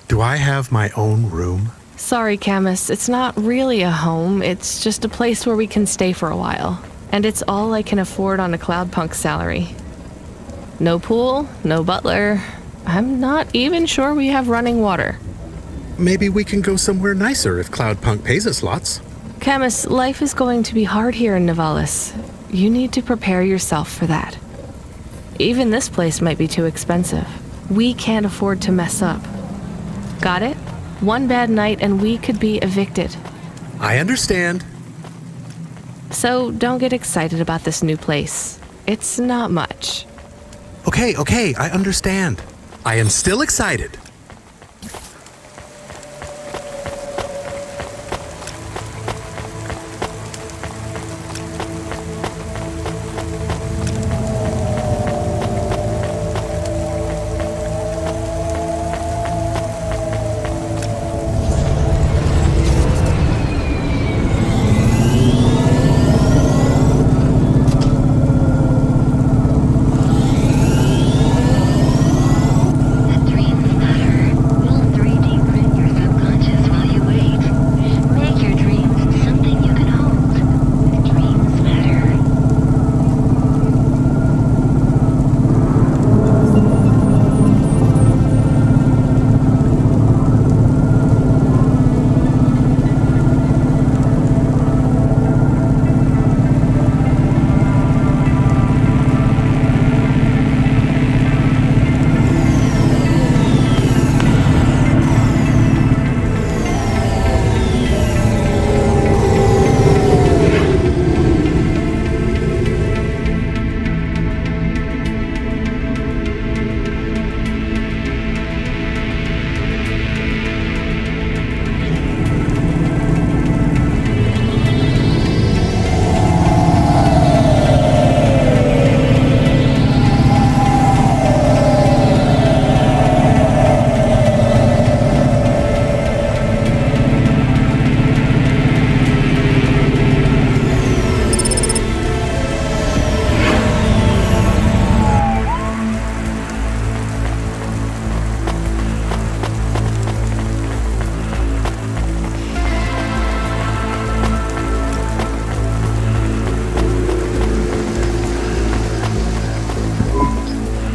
Do I have my own room? Sorry, Camus, it's not really a home. It's just a place where we can stay for a while. And it's all I can afford on a cloudpunk salary. No pool, no butler. I'm not even sure we have running water. Maybe we can go somewhere nicer if Cloudpunk pays us lots. Camus, life is going to be hard here in Nivalis. You need to prepare yourself for that. Even this place might be too expensive. We can't afford to mess up. Got it? One bad night and we could be evicted. I understand. So don't get excited about this new place. It's not much. Okay, I understand. I am still excited.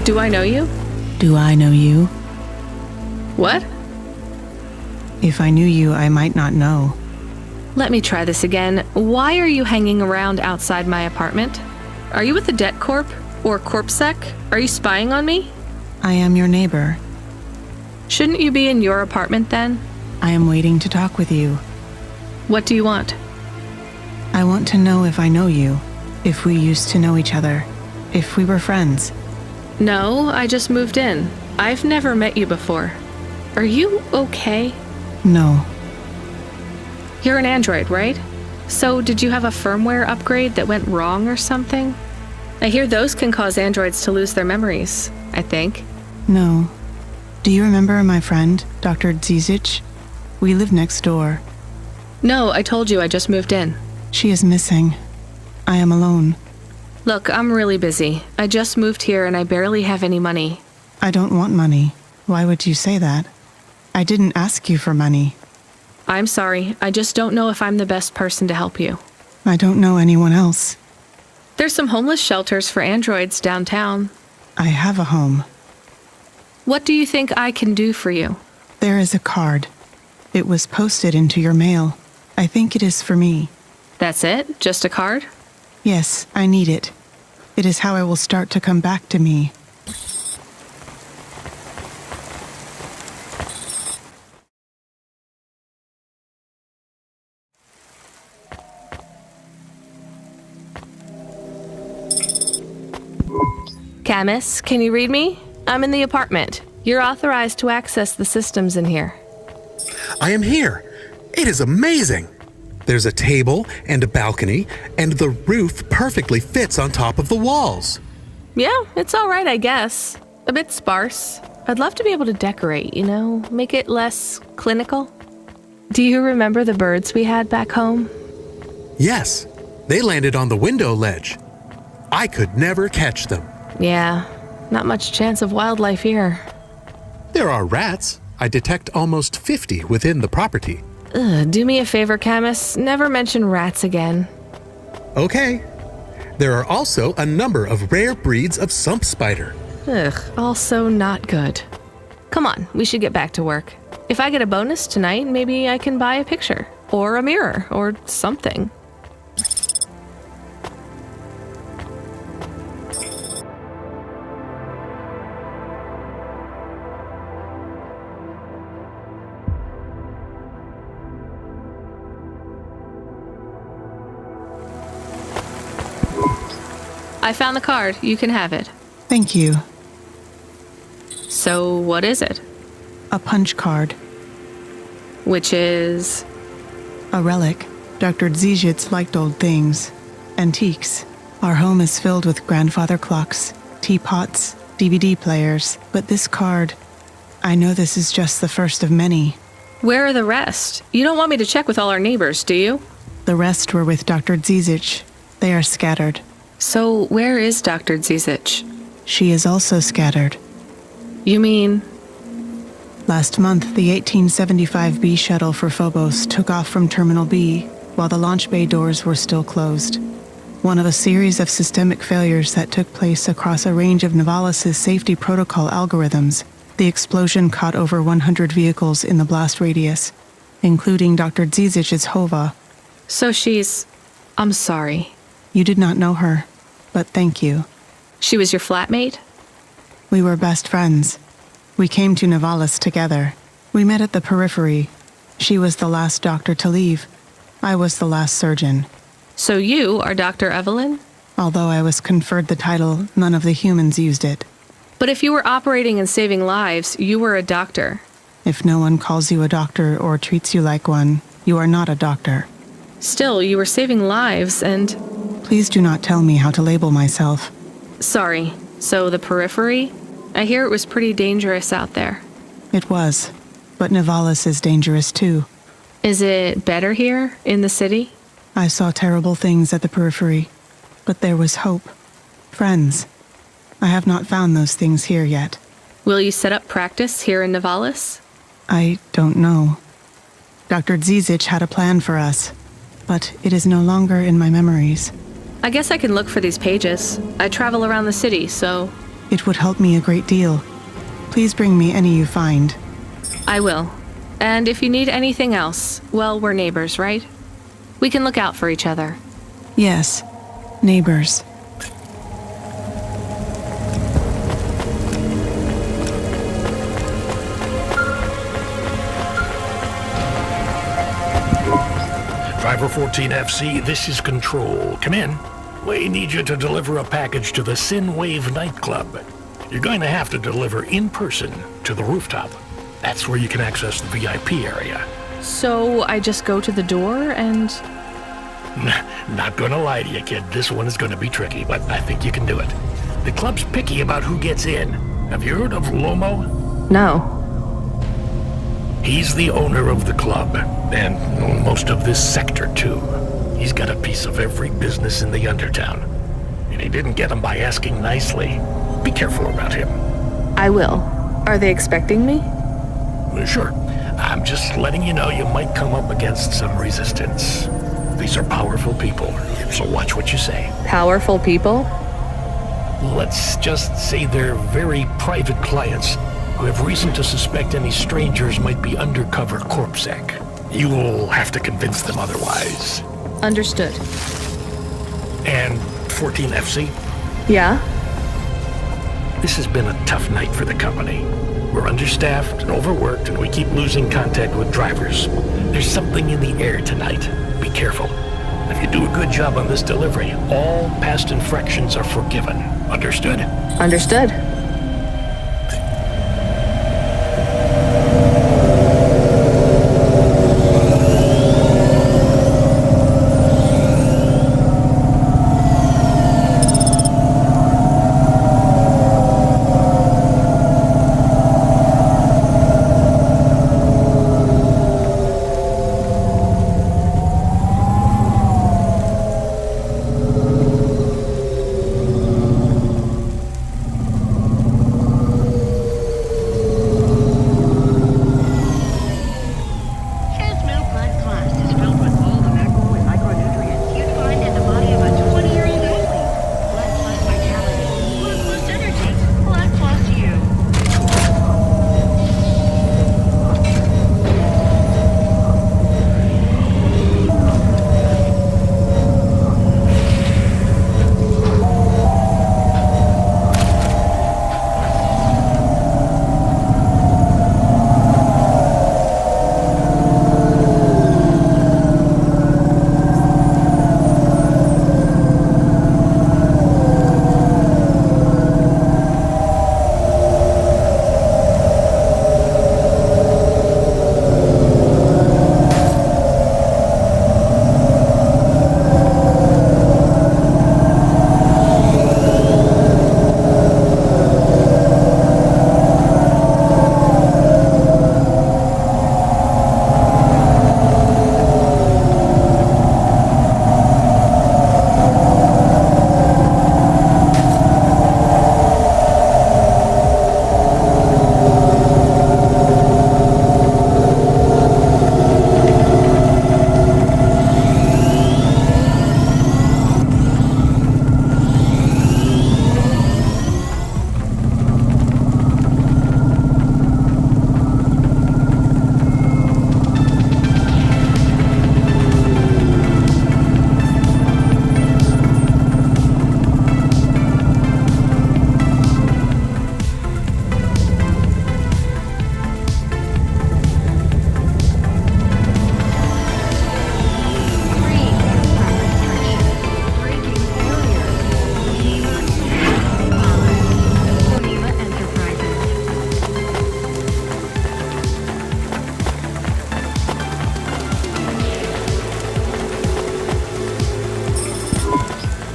Do I know you? Do I know you? What? If I knew you, I might not know. Let me try this again. Why are you hanging around outside my apartment? Are you with the Det Corp? Or CorpSec? Are you spying on me? I am your neighbor. Shouldn't you be in your apartment then? I am waiting to talk with you. What do you want? I want to know if I know you, if we used to know each other, if we were friends. No, I just moved in. I've never met you before. Are you okay? No. You're an android, right? So did you have a firmware upgrade that went wrong or something? I hear those can cause androids to lose their memories, I think. No. Do you remember my friend, Dr. Zizic? We live next door. No, I told you I just moved in. She is missing. I am alone. Look, I'm really busy. I just moved here and I barely have any money. I don't want money. Why would you say that? I didn't ask you for money. I'm sorry. I just don't know if I'm the best person to help you. I don't know anyone else. There's some homeless shelters for androids downtown. I have a home. What do you think I can do for you? There is a card. It was posted into your mail. I think it is for me. That's it? Just a card? Yes, I need it. It is how I will start to come back to me. Camus, can you read me? I'm in the apartment. You're authorized to access the systems in here. I am here. It is amazing. There's a table and a balcony, and the roof perfectly fits on top of the walls. Yeah, it's all right, I guess. A bit sparse. I'd love to be able to decorate, you know, make it less clinical. Do you remember the birds we had back home? Yes, they landed on the window ledge. I could never catch them. Yeah, not much chance of wildlife here. There are rats. I detect almost 50 within the property. Ugh, do me a favor, Camus. Never mention rats again. Okay. There are also a number of rare breeds of sump spider. Ugh, also not good. Come on, we should get back to work. If I get a bonus tonight, maybe I can buy a picture, or a mirror, or something. I found the card. You can have it. Thank you. So, what is it? A punch card. Which is? A relic. Dr. Zizic liked old things. Antiques. Our home is filled with grandfather clocks, teapots, DVD players. But this card, I know this is just the first of many. Where are the rest? You don't want me to check with all our neighbors, do you? The rest were with Dr. Zizic. They are scattered. So, where is Dr. Zizic? She is also scattered. You mean? Last month, the 1875B shuttle for Phobos took off from Terminal B while the launch bay doors were still closed. One of a series of systemic failures that took place across a range of Novalis' safety protocol algorithms, the explosion caught over 100 vehicles in the blast radius, including Dr. Zizic's Hova. So I'm sorry. You did not know her, but thank you. She was your flatmate? We were best friends. We came to Novalis together. We met at the periphery. She was the last doctor to leave. I was the last surgeon. So you are Dr. Evelyn? Although I was conferred the title, none of the humans used it. But if you were operating and saving lives, you were a doctor. If no one calls you a doctor or treats you like one, you are not a doctor. Still, you were saving lives and... Please do not tell me how to label myself. Sorry. So the periphery? I hear it was pretty dangerous out there. It was. But Novalis is dangerous too. Is it better here, in the city? I saw terrible things at the periphery. But there was hope. Friends. I have not found those things here yet. Will you set up practice here in Novalis? I don't know. Dr. Zizic had a plan for us, but it is no longer in my memories. I guess I can look for these pages. I travel around the city, so... It would help me a great deal. Please bring me any you find. I will. And if you need anything else, well, we're neighbors, right? We can look out for each other. Yes, neighbors. Driver 14FC, this is Control. Come in. We need you to deliver a package to the Sinwave nightclub. You're going to have to deliver in person to the rooftop. That's where you can access the VIP area. So I just go to the door and... Not gonna lie to you, kid. This one is gonna be tricky, but I think you can do it. The club's picky about who gets in. Have you heard of Lomo? No. He's the owner of the club, and most of this sector, too. He's got a piece of every business in the Undertown. And he didn't get them by asking nicely. Be careful about him. I will. Are they expecting me? Sure. I'm just letting you know you might come up against some resistance. These are powerful people, so watch what you say. Powerful people? Let's just say they're very private clients who have reason to suspect any strangers might be undercover CorpSec. You'll have to convince them otherwise. Understood. And 14FC? Yeah? This has been a tough night for the company. We're understaffed and overworked, and we keep losing contact with drivers. There's something in the air tonight. Be careful. If you do a good job on this delivery, all past infractions are forgiven. Understood? Understood.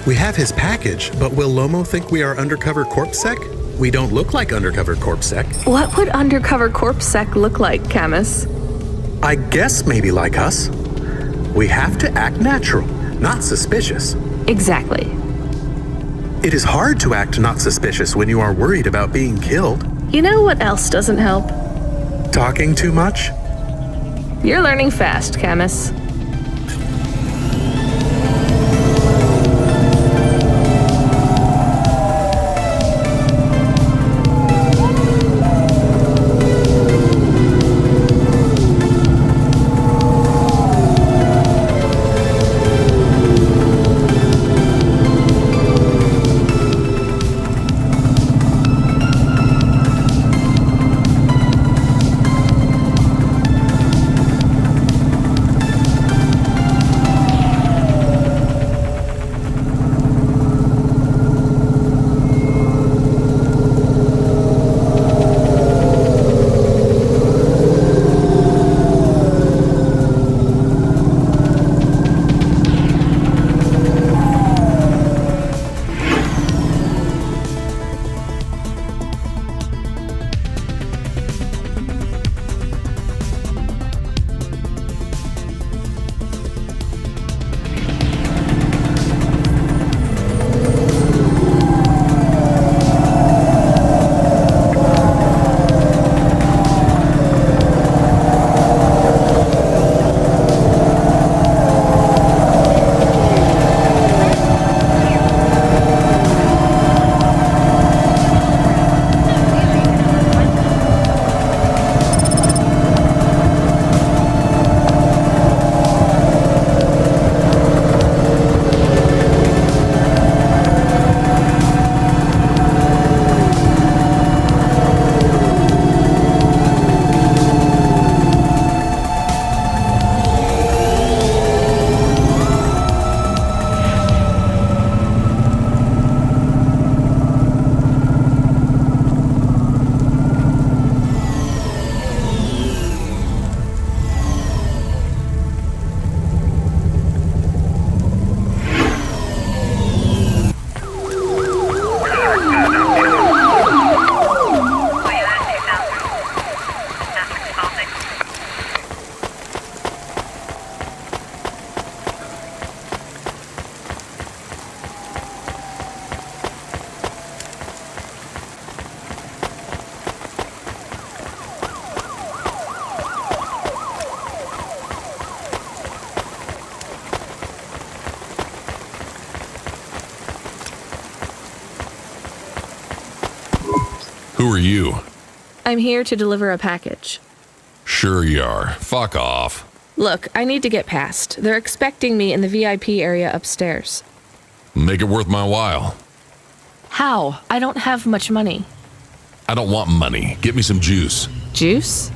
We have his package, but will Lomo think we are undercover CorpSec? We don't look like undercover CorpSec. What would undercover CorpSec look like, Camus? I guess maybe like us. We have to act natural, not suspicious. Exactly. It is hard to act not suspicious when you are worried about being killed. You know what else doesn't help? Talking too much? You're learning fast, Camus. Who are you? I'm here to deliver a package. Sure you are. Fuck off. Look, I need to get past. They're expecting me in the VIP area upstairs. Make it worth my while. How? I don't have much money. I don't want money. Get me some juice. Juice?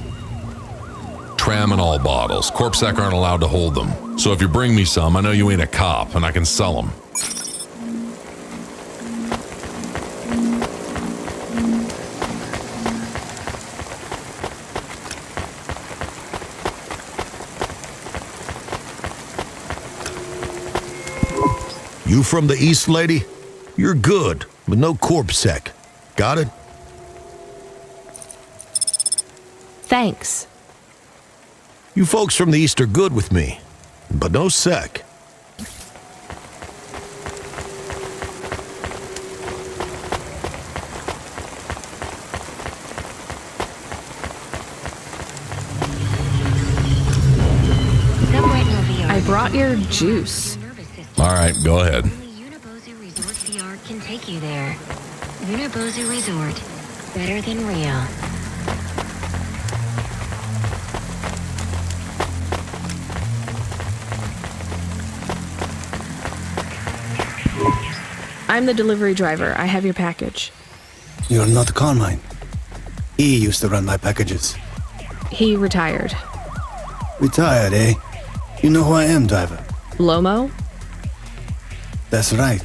Tramadol bottles. Corpsec aren't allowed to hold them. So if you bring me some, I know you ain't a cop, and I can sell them. You from the East, lady? You're good, but no corpsec. Got it? Thanks. You folks from the East are good with me, but no sec. I brought your juice. All right, go ahead. VR can take you there. Unibozu Resort. Better than real. I'm the delivery driver. I have your package. You're not Carmine. He used to run my packages. He retired. Retired, eh? You know who I am, driver. Lomo? That's right.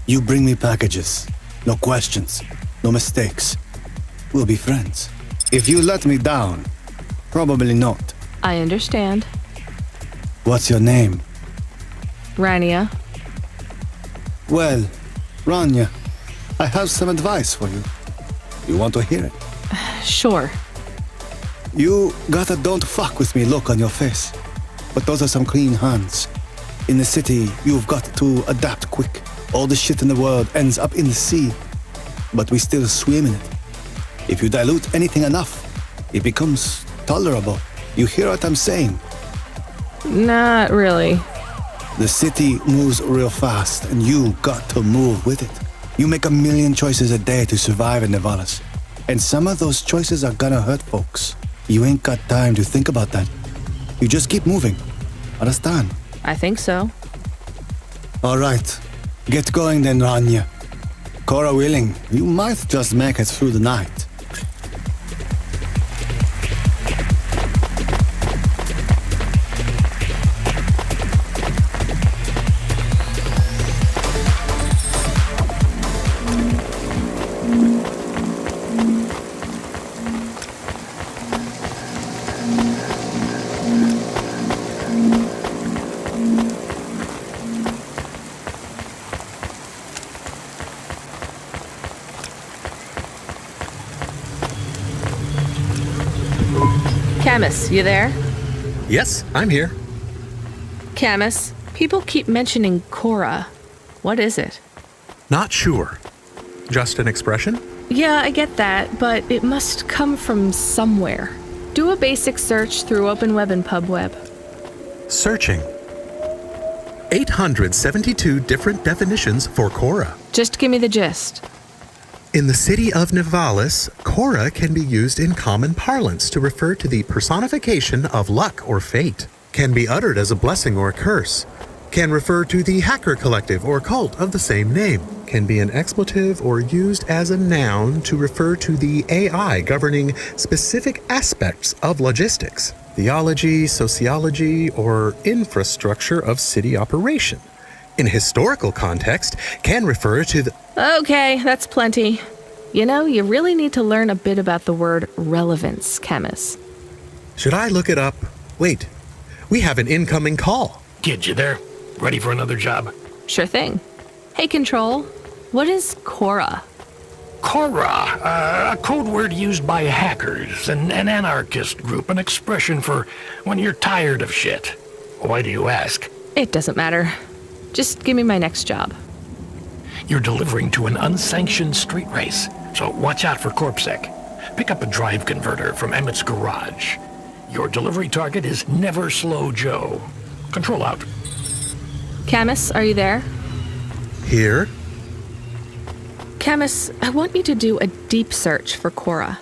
You bring me packages. No questions. No mistakes. We'll be friends. If you let me down, probably not. I understand. What's your name? Rania. Well, Rania, I have some advice for you. You want to hear it? Sure. You got a don't fuck with me look on your face. But those are some clean hands. In the city, you've got to adapt quick. All the shit in the world ends up in the sea. But we still swim in it. If you dilute anything enough, it becomes tolerable. You hear what I'm saying? Not really. The city moves real fast, and you got to move with it. You make a million choices a day to survive in Nevalis. And some of those choices are gonna hurt folks. You ain't got time to think about that. You just keep moving. Understand? I think so. All right. Get going then, Rania. Cora willing, you might just make it through the night. Camus, you there? Yes, I'm here. Camus, people keep mentioning Cora. What is it? Not sure. Just an expression? Yeah, I get that, but it must come from somewhere. Do a basic search through OpenWeb and PubWeb. Searching. 872 different definitions for Cora. Just give me the gist. In the city of Nevalis, Cora can be used in common parlance to refer to the personification of luck or fate. Can be uttered as a blessing or a curse. Can refer to the hacker collective or cult of the same name. Can be an expletive or used as a noun to refer to the AI governing specific aspects of logistics, theology, sociology, or infrastructure of city operation. In historical context, can refer to the... Okay, that's plenty. You know, you really need to learn a bit about the word relevance, Camus. Should I look it up? Wait, we have an incoming call. Kid, you there? Ready for another job? Sure thing. Hey, Control, what is Cora? Cora, a code word used by hackers, an anarchist group, an expression for when you're tired of shit. Why do you ask? It doesn't matter. Just give me my next job. You're delivering to an unsanctioned street race, so watch out for CorpSec. Pick up a drive converter from Emmett's garage. Your delivery target is Never Slow Joe. Control out. Camus, are you there? Here? Camus, I want you to do a deep search for Cora.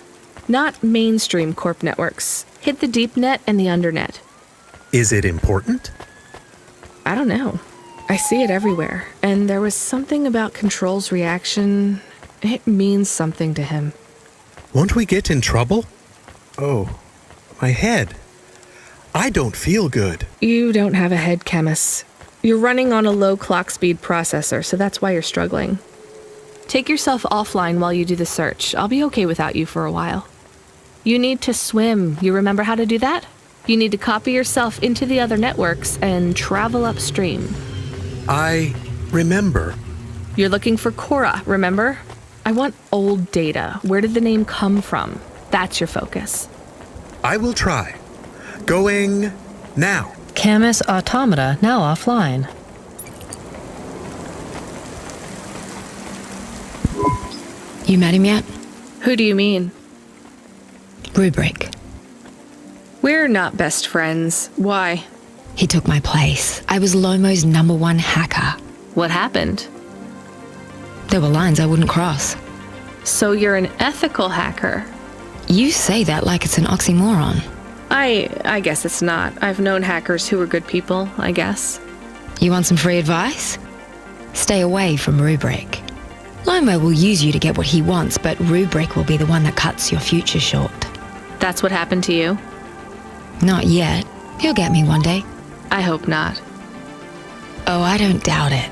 Not mainstream corp networks. Hit the deep net and the undernet. Is it important? I don't know. I see it everywhere. And there was something about Control's reaction. It means something to him. Won't we get in trouble? Oh, my head. I don't feel good. You don't have a head, Camus. You're running on a low clock speed processor, so that's why you're struggling. Take yourself offline while you do the search. I'll be okay without you for a while. You need to swim. You remember how to do that? You need to copy yourself into the other networks and travel upstream. I remember. You're looking for Cora, remember? I want old data. Where did the name come from? That's your focus. I will try. Going now. Camus Automata now offline. You met him yet? Who do you mean? Rubric. We're not best friends. Why? He took my place. I was Lomo's #1 hacker. What happened? There were lines I wouldn't cross. So you're an ethical hacker? You say that like it's an oxymoron. I guess it's not. I've known hackers who were good people, I guess. You want some free advice? Stay away from Rubric. Lomo will use you to get what he wants, but Rubric will be the one that cuts your future short. That's what happened to you? Not yet. He'll get me one day. I hope not. Oh, I don't doubt it.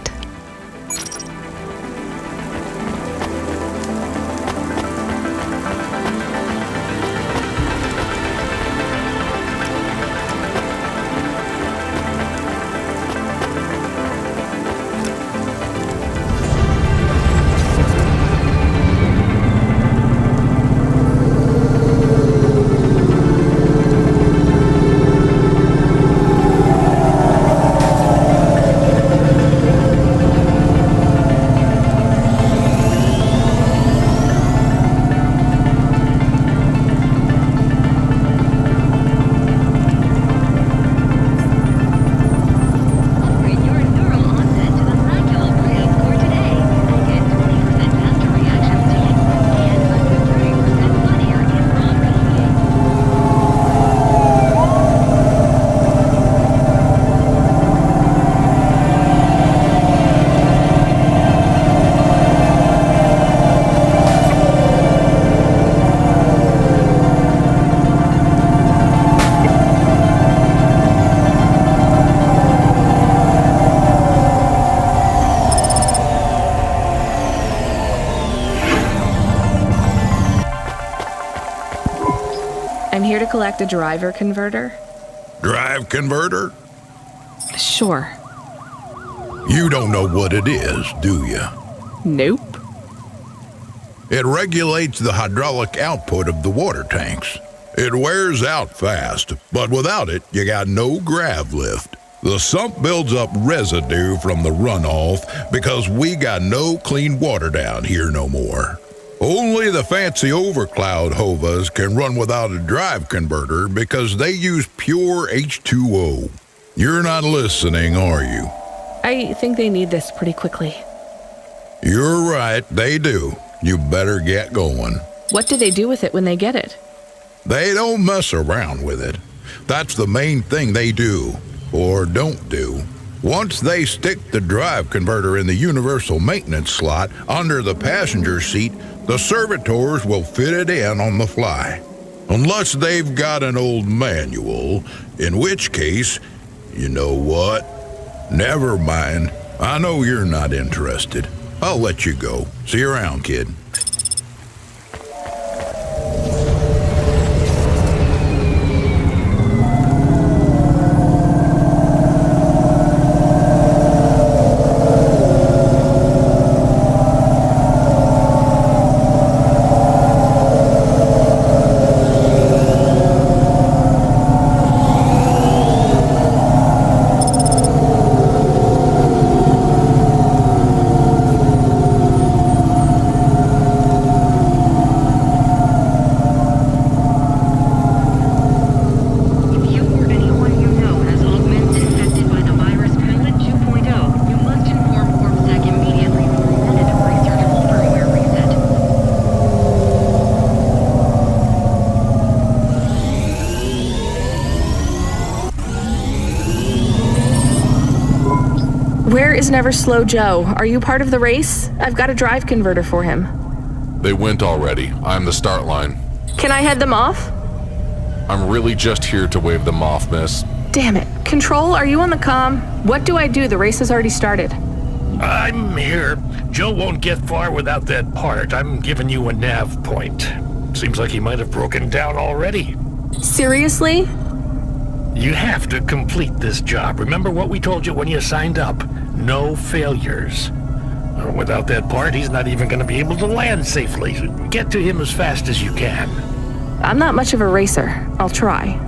I'm here to collect a driver converter. Drive converter? Sure. You don't know what it is, do you? Nope. It regulates the hydraulic output of the water tanks. It wears out fast, but without it, you got no grav lift. The sump builds up residue from the runoff because we got no clean water down here no more. Only the fancy overcloud hovas can run without a drive converter because they use pure H2O. You're not listening, are you? I think they need this pretty quickly. You're right, they do. You better get going. What do they do with it when they get it? They don't mess around with it. That's the main thing they do, or don't do. Once they stick the drive converter in the universal maintenance slot under the passenger seat, the servitors will fit it in on the fly. Unless they've got an old manual, in which case, you know what? Never mind. I know you're not interested. I'll let you go. See you around, kid. Where is Never Slow Joe? Are you part of the race? I've got a drive converter for him. They went already. I'm the start line. Can I head them off? I'm really just here to wave them off, miss. Damn it. Control, are you on the comm? What do I do? The race has already started. I'm here. Joe won't get far without that part. I'm giving you a nav point. Seems like he might have broken down already. Seriously? You have to complete this job. Remember what we told you when you signed up? No failures. Without that part, he's not even going to be able to land safely. Get to him as fast as you can. I'm not much of a racer. I'll try.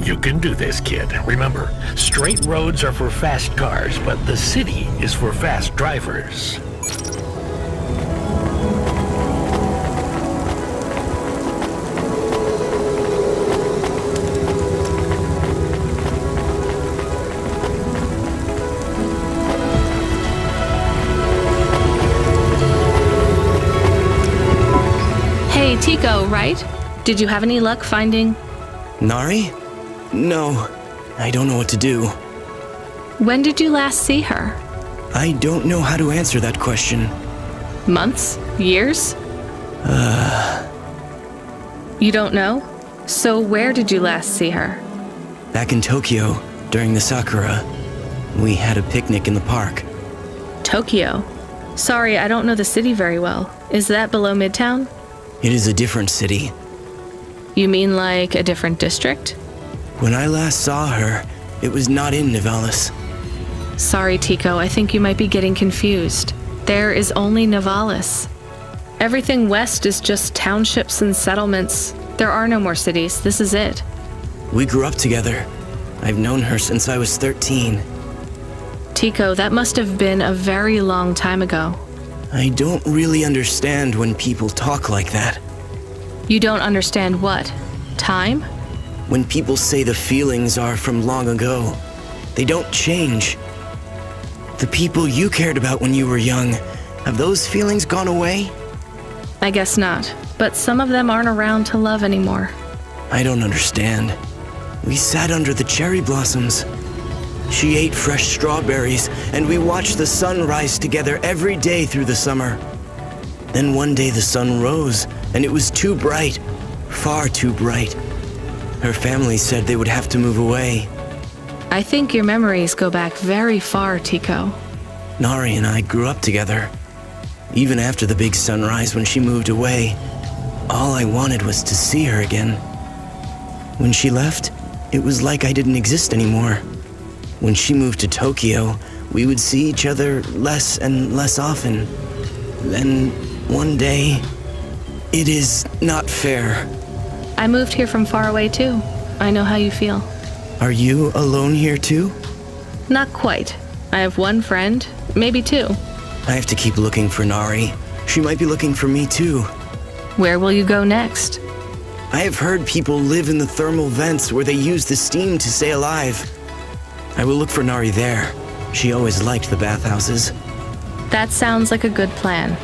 You can do this, kid. Remember, straight roads are for fast cars, but the city is for fast drivers. Hey, Tico, right? Did you have any luck finding... Nari? No, I don't know what to do. When did you last see her? I don't know how to answer that question. Months? Years? You don't know? So where did you last see her? Back in Tokyo, during the Sakura. We had a picnic in the park. Tokyo? Sorry, I don't know the city very well. Is that below Midtown? It is a different city. You mean like a different district? When I last saw her, it was not in Nivalis. Sorry, Tico, I think you might be getting confused. There is only Nivalis. Everything west is just townships and settlements. There are no more cities. This is it. We grew up together. I've known her since I was 13. Tico, that must have been a very long time ago. I don't really understand when people talk like that. You don't understand what? Time? When people say the feelings are from long ago, they don't change. The people you cared about when you were young, have those feelings gone away? I guess not, but some of them aren't around to love anymore. I don't understand. We sat under the cherry blossoms. She ate fresh strawberries, and we watched the sun rise together every day through the summer. Then one day the sun rose, and it was too bright, far too bright. Her family said they would have to move away. I think your memories go back very far, Tico. Nari and I grew up together. Even after the big sunrise when she moved away, all I wanted was to see her again. When she left, it was like I didn't exist anymore. When she moved to Tokyo, we would see each other less and less often. Then, one day, it is not fair. I moved here from far away too. I know how you feel. Are you alone here too? Not quite. I have one friend, maybe two. I have to keep looking for Nari. She might be looking for me too. Where will you go next? I have heard people live in the thermal vents where they use the steam to stay alive. I will look for Nari there. She always liked the bathhouses. That sounds like a good plan.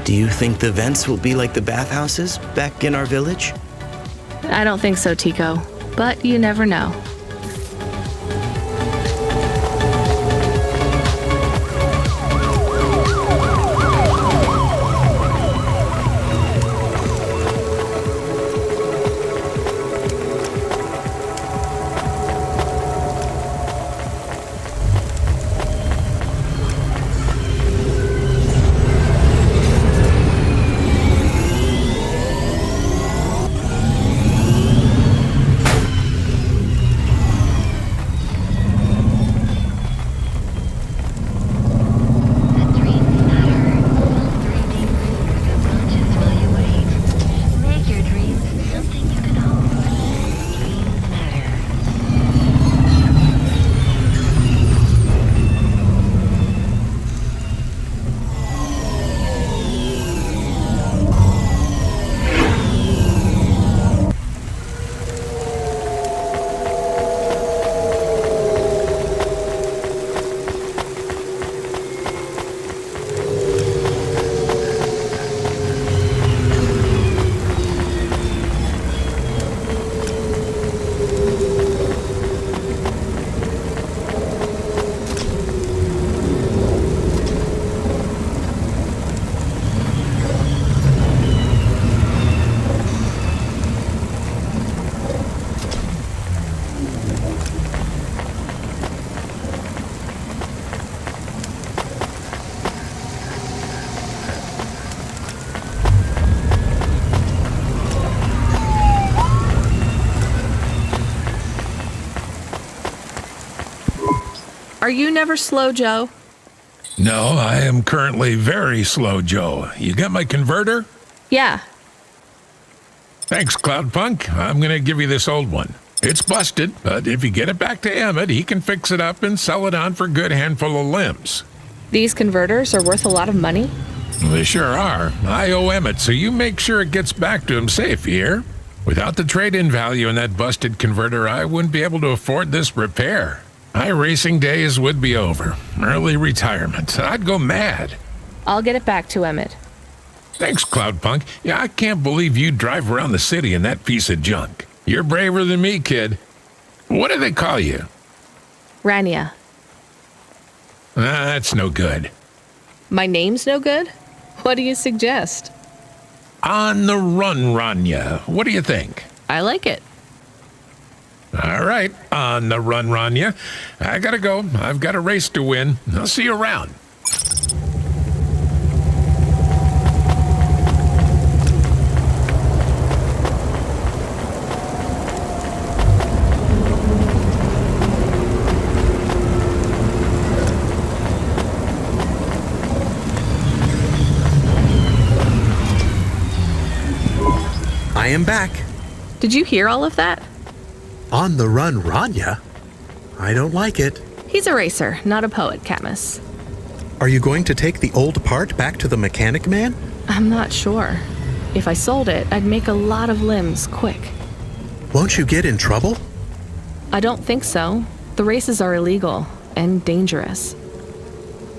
Do you think the vents will be like the bathhouses back in our village? I don't think so, Tico, but you never know. Are you never slow, Joe? No, I am currently very slow, Joe. You got my converter? Yeah. Thanks, cloudpunk. I'm gonna give you this old one. It's busted, but if you get it back to Emmett, he can fix it up and sell it on for a good handful of limbs. These converters are worth a lot of money? They sure are. I owe Emmett, so you make sure it gets back to him safe, you hear? Without the trade-in value in that busted converter, I wouldn't be able to afford this repair. My racing days would be over. Early retirement. I'd go mad. I'll get it back to Emmett. Thanks, cloudpunk. Yeah, I can't believe you drive around the city in that piece of junk. You're braver than me, kid. What do they call you? Rania. That's no good. My name's no good? What do you suggest? On the run, Rania. What do you think? I like it. All right, on the run, Rania. I gotta go. I've got a race to win. I'll see you around. I am back. Did you hear all of that? On the run, Rania? I don't like it. He's a racer, not a poet, Camus. Are you going to take the old part back to the mechanic man? I'm not sure. If I sold it, I'd make a lot of limbs quick. Won't you get in trouble? I don't think so. The races are illegal and dangerous.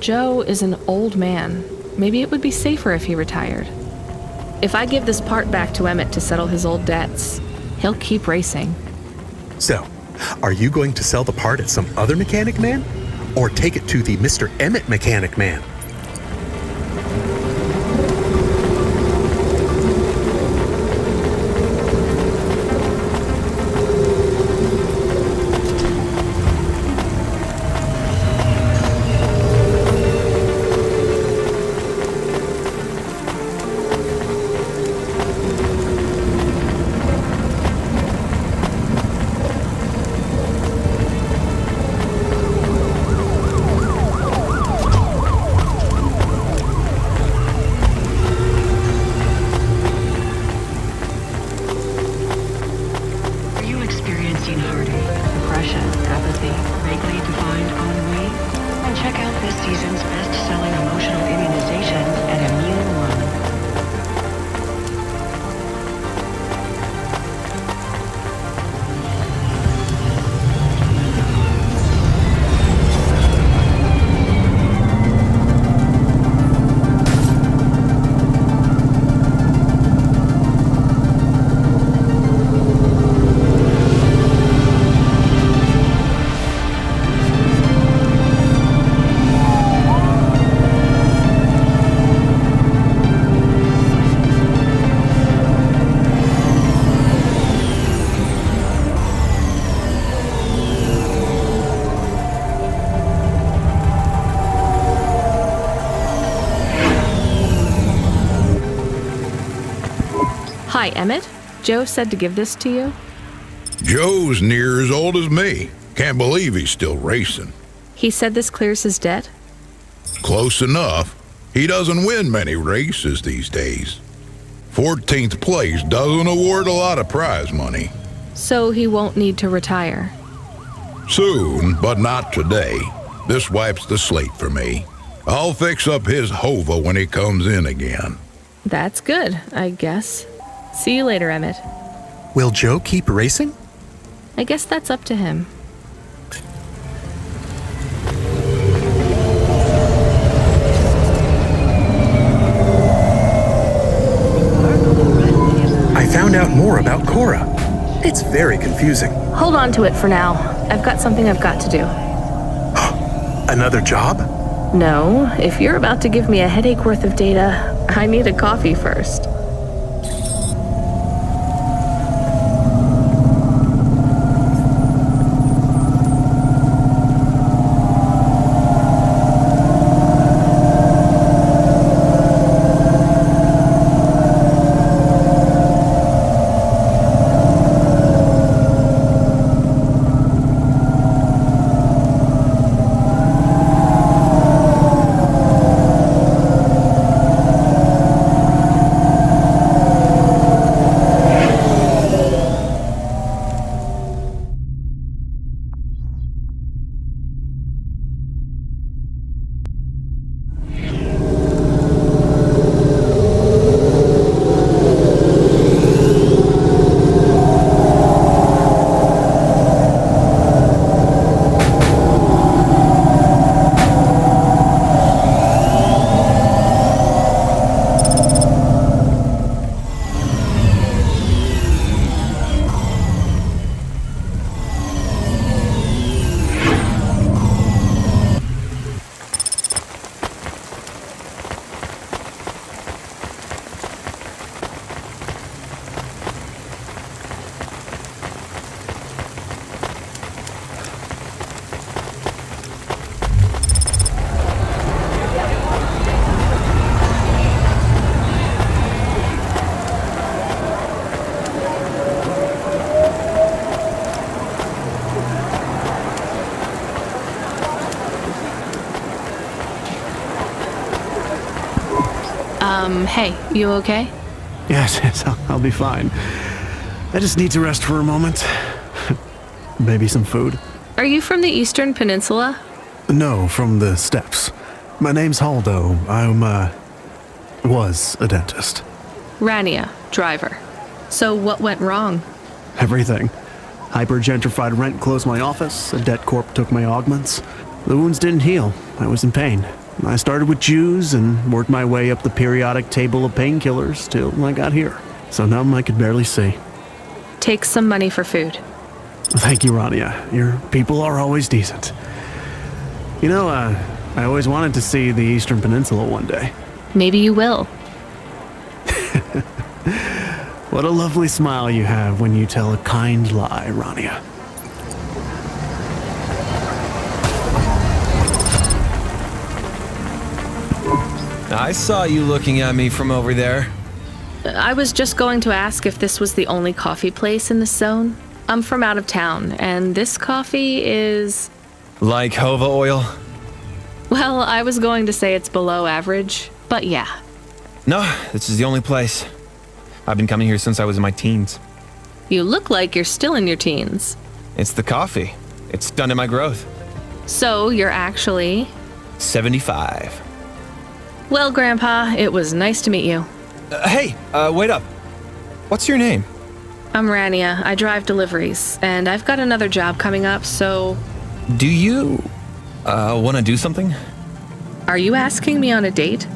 Joe is an old man. Maybe it would be safer if he retired. If I give this part back to Emmett to settle his old debts, he'll keep racing. So, are you going to sell the part at some other mechanic man? Or take it to the Mr. Emmett mechanic man? Hi, Emmett. Joe said to give this to you. Joe's near as old as me. Can't believe he's still racing. He said this clears his debt? Close enough. He doesn't win many races these days. 14th place doesn't award a lot of prize money. So he won't need to retire. Soon, but not today. This wipes the slate for me. I'll fix up his hova when he comes in again. That's good, I guess. See you later, Emmett. Will Joe keep racing? I guess that's up to him. I found out more about Cora. It's very confusing. Hold on to it for now. I've got something I've got to do. Another job? No, if you're about to give me a headache worth of data, I need a coffee first. Hey, you okay? Yes, I'll be fine. I just need to rest for a moment. Maybe some food. Are you from the Eastern Peninsula? No, from the steppes. My name's Haldo. Was a dentist. Rania, driver. So what went wrong? Everything. Hyper-gentrified rent closed my office, a debt corp took my augments. The wounds didn't heal. I was in pain. I started with Jews and worked my way up the periodic table of painkillers till I got here. So numb I could barely see. Take some money for food. Thank you, Rania. Your people are always decent. You know, I always wanted to see the Eastern Peninsula one day. Maybe you will. What a lovely smile you have when you tell a kind lie, Rania. I saw you looking at me from over there. I was just going to ask if this was the only coffee place in this zone. I'm from out of town, and this coffee is... Like Hova oil? Well, I was going to say it's below average, but yeah. No, this is the only place. I've been coming here since I was in my teens. You look like you're still in your teens. It's the coffee. It's done in my growth. So you're actually... 75. Well, Grandpa, it was nice to meet you. Hey, wait up. What's your name? I'm Rania. I drive deliveries, and I've got another job coming up, so... Do you, want to do something? Are you asking me on a date?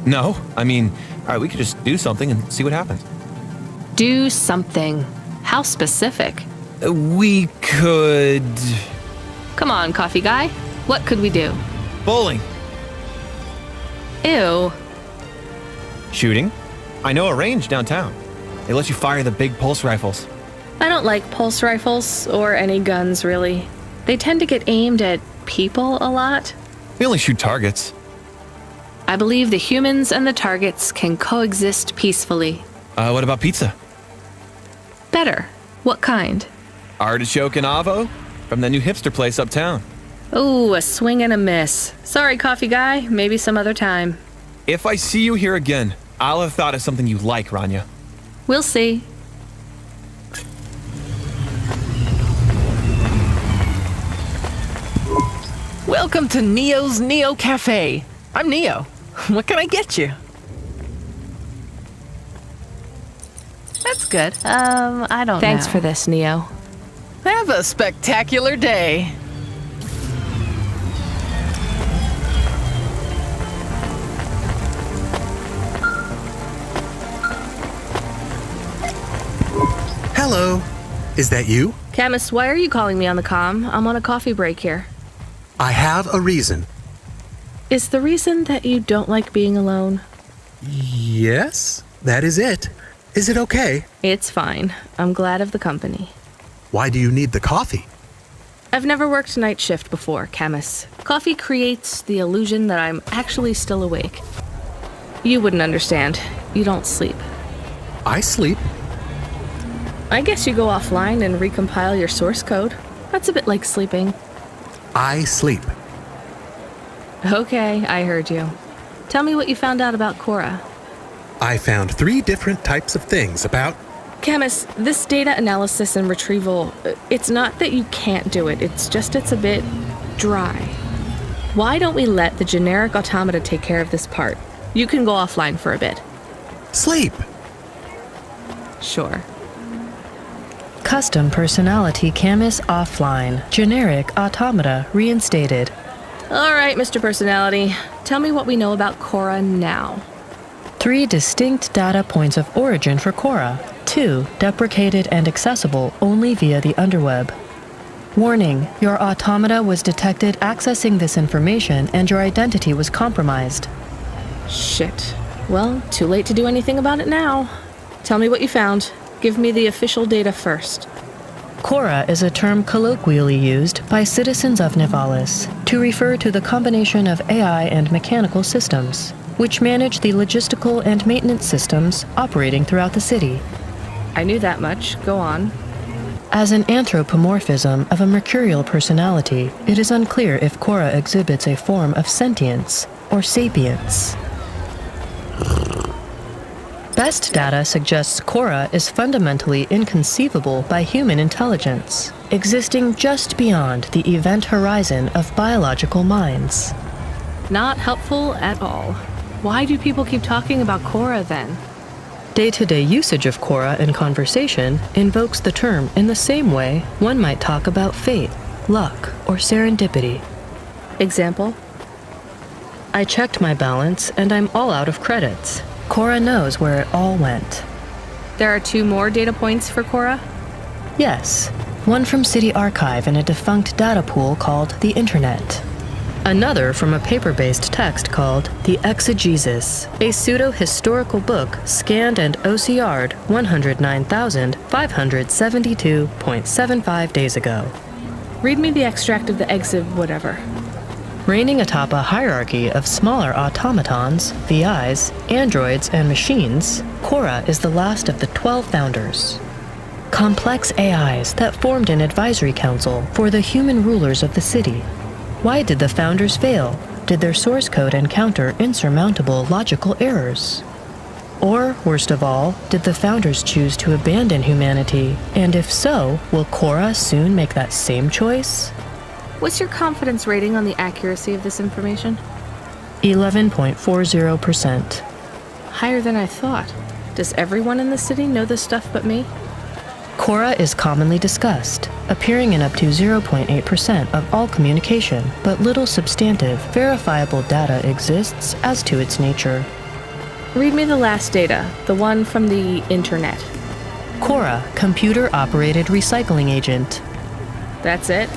No, I mean, all right, we could just do something and see what happens. Do something. How specific? We could... Come on, coffee guy. What could we do? Bowling. Ew. Shooting. I know a range downtown. They let you fire the big pulse rifles. I don't like pulse rifles, or any guns, really. They tend to get aimed at people a lot. We only shoot targets. I believe the humans and the targets can coexist peacefully. What about pizza? Better. What kind? Artichoke and avo from the new hipster place uptown. Ooh, a swing and a miss. Sorry, coffee guy. Maybe some other time. If I see you here again, I'll have thought of something you like, Rania. We'll see. Welcome to Neo's Neo Cafe. I'm Neo. What can I get you? That's good. I don't know. Thanks for this, Neo. Have a spectacular day. Hello. Is that you? Camus, why are you calling me on the comm? I'm on a coffee break here. I have a reason. Is the reason that you don't like being alone? Yes, that is it. Is it okay? It's fine. I'm glad of the company. Why do you need the coffee? I've never worked night shift before, Camus. Coffee creates the illusion that I'm actually still awake. You wouldn't understand. You don't sleep. I sleep. I guess you go offline and recompile your source code. That's a bit like sleeping. I sleep. Okay, I heard you. Tell me what you found out about Cora. I found 3 different types of things about... Camus, this data analysis and retrieval, it's not that you can't do it, it's just it's a bit dry. Why don't we let the generic automata take care of this part? You can go offline for a bit. Sleep. Sure. Custom personality Camus offline. Generic automata reinstated. All right, Mr. Personality. Tell me what we know about Cora now. 3 distinct data points of origin for Cora. 2 deprecated and accessible only via the underweb. Warning, your automata was detected accessing this information and your identity was compromised. Shit. Well, too late to do anything about it now. Tell me what you found. Give me the official data first. Cora is a term colloquially used by citizens of Nivalis to refer to the combination of AI and mechanical systems, which manage the logistical and maintenance systems operating throughout the city. I knew that much. Go on. As an anthropomorphism of a mercurial personality, it is unclear if Cora exhibits a form of sentience or sapience. Best data suggests Cora is fundamentally inconceivable by human intelligence, existing just beyond the event horizon of biological minds. Not helpful at all. Why do people keep talking about Cora then? Day-to-day usage of Cora in conversation invokes the term in the same way one might talk about fate, luck, or serendipity. Example? I checked my balance and I'm all out of credits. Cora knows where it all went. There are 2 more data points for Cora? Yes, one from City Archive in a defunct data pool called the Internet. Another from a paper-based text called The Exegesis, a pseudo-historical book scanned and OCR'd 109,572.75 days ago. Read me the extract of the exib whatever. Reigning atop a hierarchy of smaller automatons, VIs, androids, and machines, Cora is the last of the 12 founders. Complex AIs that formed an advisory council for the human rulers of the city. Why did the founders fail? Did their source code encounter insurmountable logical errors? Or, worst of all, did the founders choose to abandon humanity? And if so, will Cora soon make that same choice? What's your confidence rating on the accuracy of this information? 11.40%. Higher than I thought. Does everyone in the city know this stuff but me? Cora is commonly discussed, appearing in up to 0.8% of all communication, but little substantive, verifiable data exists as to its nature. Read me the last data, the one from the Internet. Cora, computer-operated recycling agent. That's it?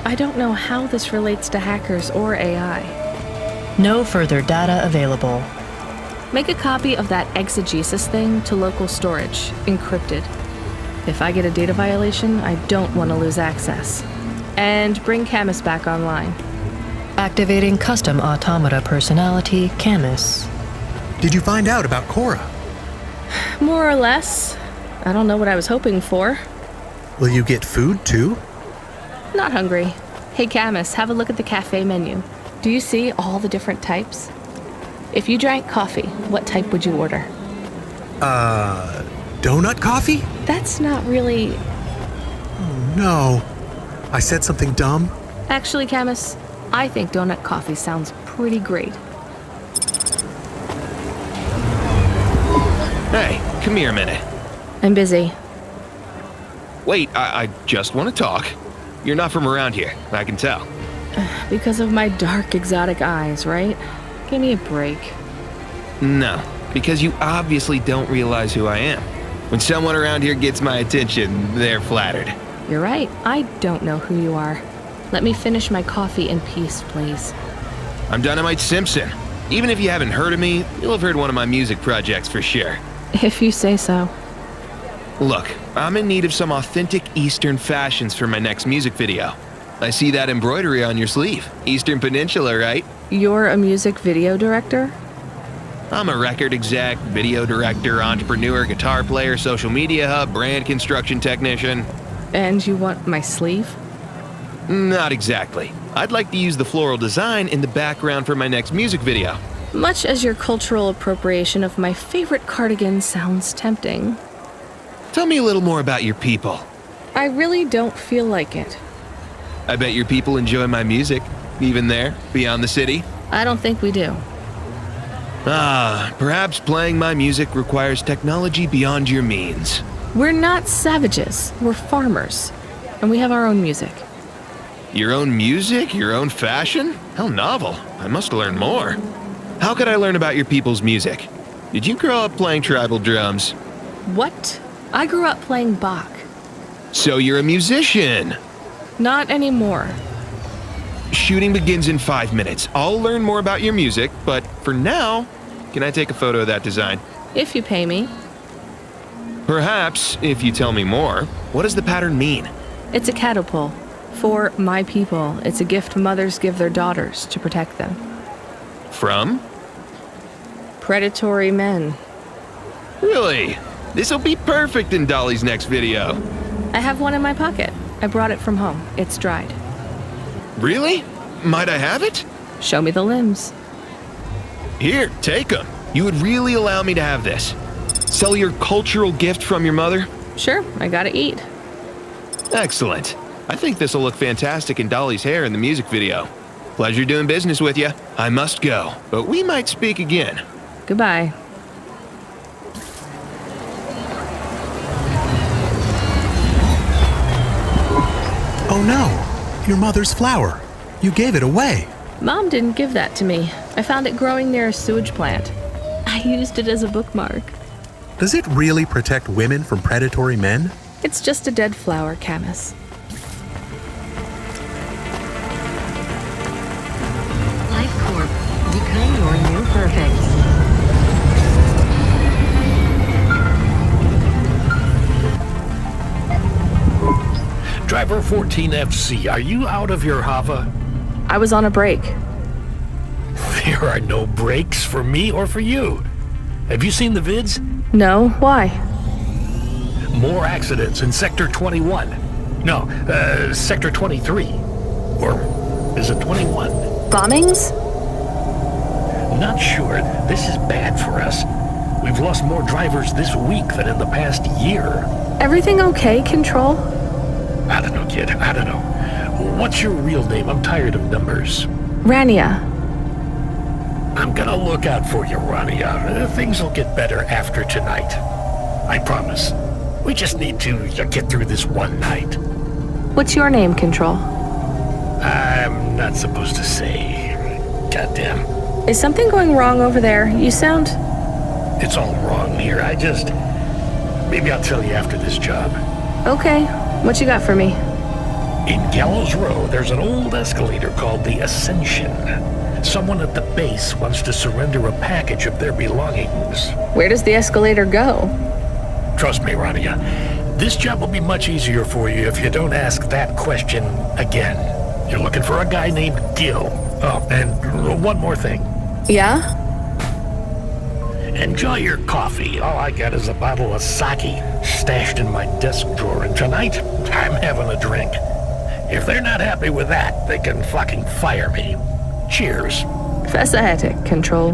I don't know how this relates to hackers or AI. No further data available. Make a copy of that exegesis thing to local storage, encrypted. If I get a data violation, I don't want to lose access. And bring Camus back online. Activating custom automata personality, Camus. Did you find out about Cora? More or less. I don't know what I was hoping for. Will you get food too? Not hungry. Hey Camus, have a look at the cafe menu. Do you see all the different types? If you drank coffee, what type would you order? Donut coffee? That's not really... Oh no. I said something dumb? Actually, Camus, I think donut coffee sounds pretty great. Hey, come here a minute. I'm busy. Wait, I just want to talk. You're not from around here, I can tell. Because of my dark, exotic eyes, right? Give me a break. No, because you obviously don't realize who I am. When someone around here gets my attention, they're flattered. You're right, I don't know who you are. Let me finish my coffee in peace, please. I'm Dynamite Simpson. Even if you haven't heard of me, you'll have heard one of my music projects for sure. If you say so. Look, I'm in need of some authentic Eastern fashions for my next music video. I see that embroidery on your sleeve. Eastern Peninsula, right? You're a music video director? I'm a record exec, video director, entrepreneur, guitar player, social media hub, brand construction technician. And you want my sleeve? Not exactly. I'd like to use the floral design in the background for my next music video. Much as your cultural appropriation of my favorite cardigan sounds tempting. Tell me a little more about your people. I really don't feel like it. I bet your people enjoy my music, even there, beyond the city. I don't think we do. Perhaps playing my music requires technology beyond your means. We're not savages, we're farmers. And we have our own music. Your own music? Your own fashion? How novel. I must learn more. How could I learn about your people's music? Did you grow up playing tribal drums? What? I grew up playing Bach. So you're a musician? Not anymore. Shooting begins in 5 minutes. I'll learn more about your music, but for now, can I take a photo of that design? If you pay me. Perhaps, if you tell me more. What does the pattern mean? It's a catapult. For my people, it's a gift mothers give their daughters to protect them. From? Predatory men. Really? This'll be perfect in Dolly's next video. I have one in my pocket. I brought it from home. It's dried. Really? Might I have it? Show me the limbs. Here, take them. You would really allow me to have this. Sell your cultural gift from your mother? Sure, I gotta eat. Excellent. I think this will look fantastic in Dolly's hair in the music video. Pleasure doing business with you. I must go, but we might speak again. Goodbye. Oh no, your mother's flower. You gave it away. Mom didn't give that to me. I found it growing near a sewage plant. I used it as a bookmark. Does it really protect women from predatory men? It's just a dead flower, Camus. Life Corp. Become your new perfect. Driver 14FC, are you out of your Hava? I was on a break. There are no breaks for me or for you. Have you seen the vids? No, why? More accidents in Sector 21. No, Sector 23. Or is it 21? Bombings? Not sure. This is bad for us. We've lost more drivers this week than in the past year. Everything okay, Control? I don't know, kid. I don't know. What's your real name? I'm tired of numbers. Rania. I'm gonna look out for you, Rania. Things will get better after tonight. I promise. We just need to get through this one night. What's your name, Control? I'm not supposed to say. Goddamn. Is something going wrong over there? You sound... It's all wrong here. Maybe I'll tell you after this job. Okay. What you got for me? In Gallows Row, there's an old escalator called the Ascension. Someone at the base wants to surrender a package of their belongings. Where does the escalator go? Trust me, Rania. This job will be much easier for you if you don't ask that question again. You're looking for a guy named Gil. Oh, and one more thing. Yeah? Enjoy your coffee. All I got is a bottle of sake stashed in my desk drawer, and tonight, I'm having a drink. If they're not happy with that, they can fucking fire me. Cheers. Fasciatic, Control.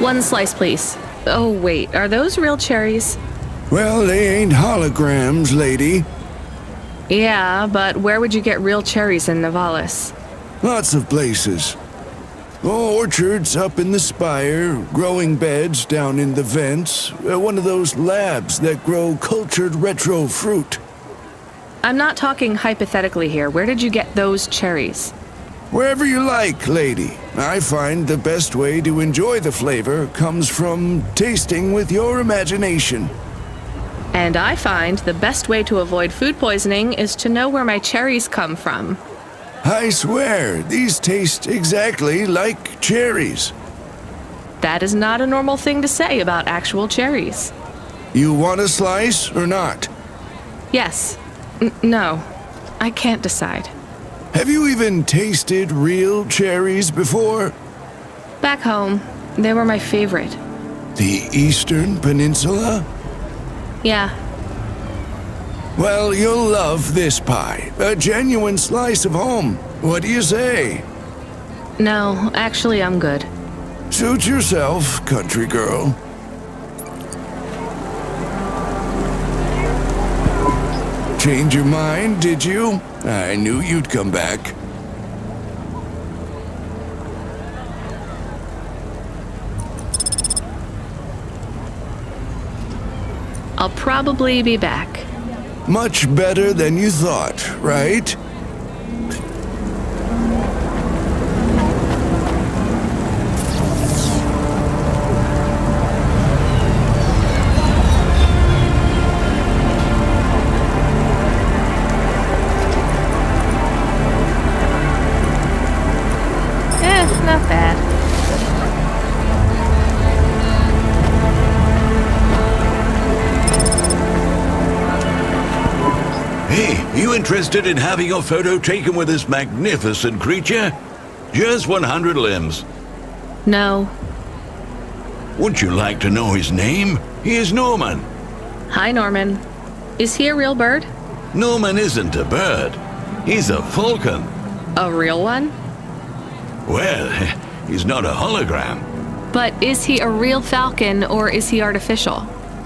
One slice, please. Oh, wait, are those real cherries? Well, they ain't holograms, lady. Yeah, but where would you get real cherries in Navalis? Lots of places. Orchards up in the spire, growing beds down in the vents, one of those labs that grow cultured retro fruit. I'm not talking hypothetically here. Where did you get those cherries? Wherever you like, lady. I find the best way to enjoy the flavor comes from tasting with your imagination. And I find the best way to avoid food poisoning is to know where my cherries come from. I swear, these taste exactly like cherries. That is not a normal thing to say about actual cherries. You want a slice or not? Yes. No. I can't decide. Have you even tasted real cherries before? Back home, they were my favorite. The Eastern Peninsula? Yeah. Well, you'll love this pie. A genuine slice of home. What do you say? No, actually, I'm good. Suit yourself, country girl. Change your mind, did you? I knew you'd come back. I'll probably be back. Much better than you thought, right? Not bad. Hey, you interested in having a photo taken with this magnificent creature? Just 100 limbs. No. Would you like to know his name? He is Norman. Hi, Norman. Is he a real bird? Norman isn't a bird. He's a falcon. A real one? Well, he's not a hologram. But is he a real falcon or is he artificial?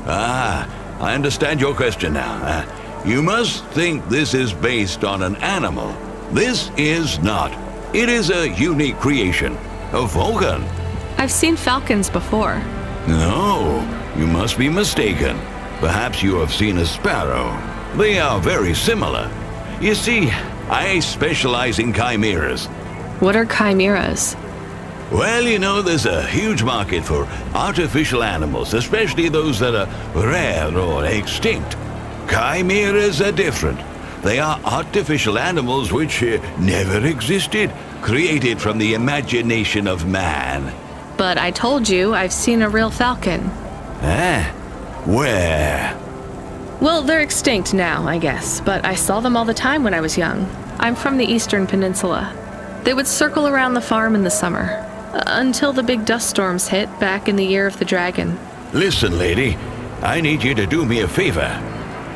Ah, I understand your question now. You must think this is based on an animal. This is not. It is a unique creation. A falcon. I've seen falcons before. No, you must be mistaken. Perhaps you have seen a sparrow. They are very similar. You see, I specialize in chimeras. What are chimeras? Well, you know, there's a huge market for artificial animals, especially those that are rare or extinct. Chimeras are different. They are artificial animals which never existed, created from the imagination of man. But I told you I've seen a real falcon. Eh? Where? Well, they're extinct now, I guess, but I saw them all the time when I was young. I'm from the Eastern Peninsula. They would circle around the farm in the summer, until the big dust storms hit back in the year of the dragon. Listen, lady, I need you to do me a favor.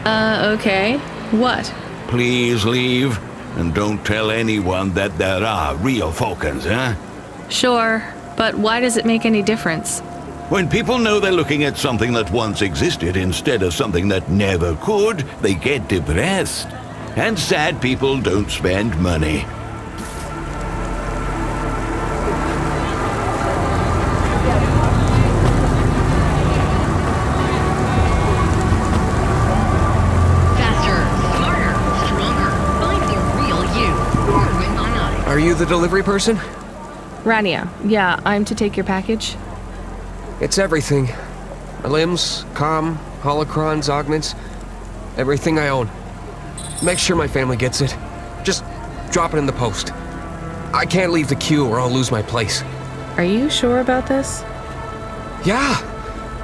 Okay. What? Please leave, and don't tell anyone that there are real falcons, huh? Sure, but why does it make any difference? When people know they're looking at something that once existed instead of something that never could, they get depressed. And sad people don't spend money. Are you the delivery person? Rania, yeah, I'm to take your package. It's everything. My limbs, comm, holocrons, augments, everything I own. Make sure my family gets it. Just drop it in the post. I can't leave the queue or I'll lose my place. Are you sure about this? Yeah,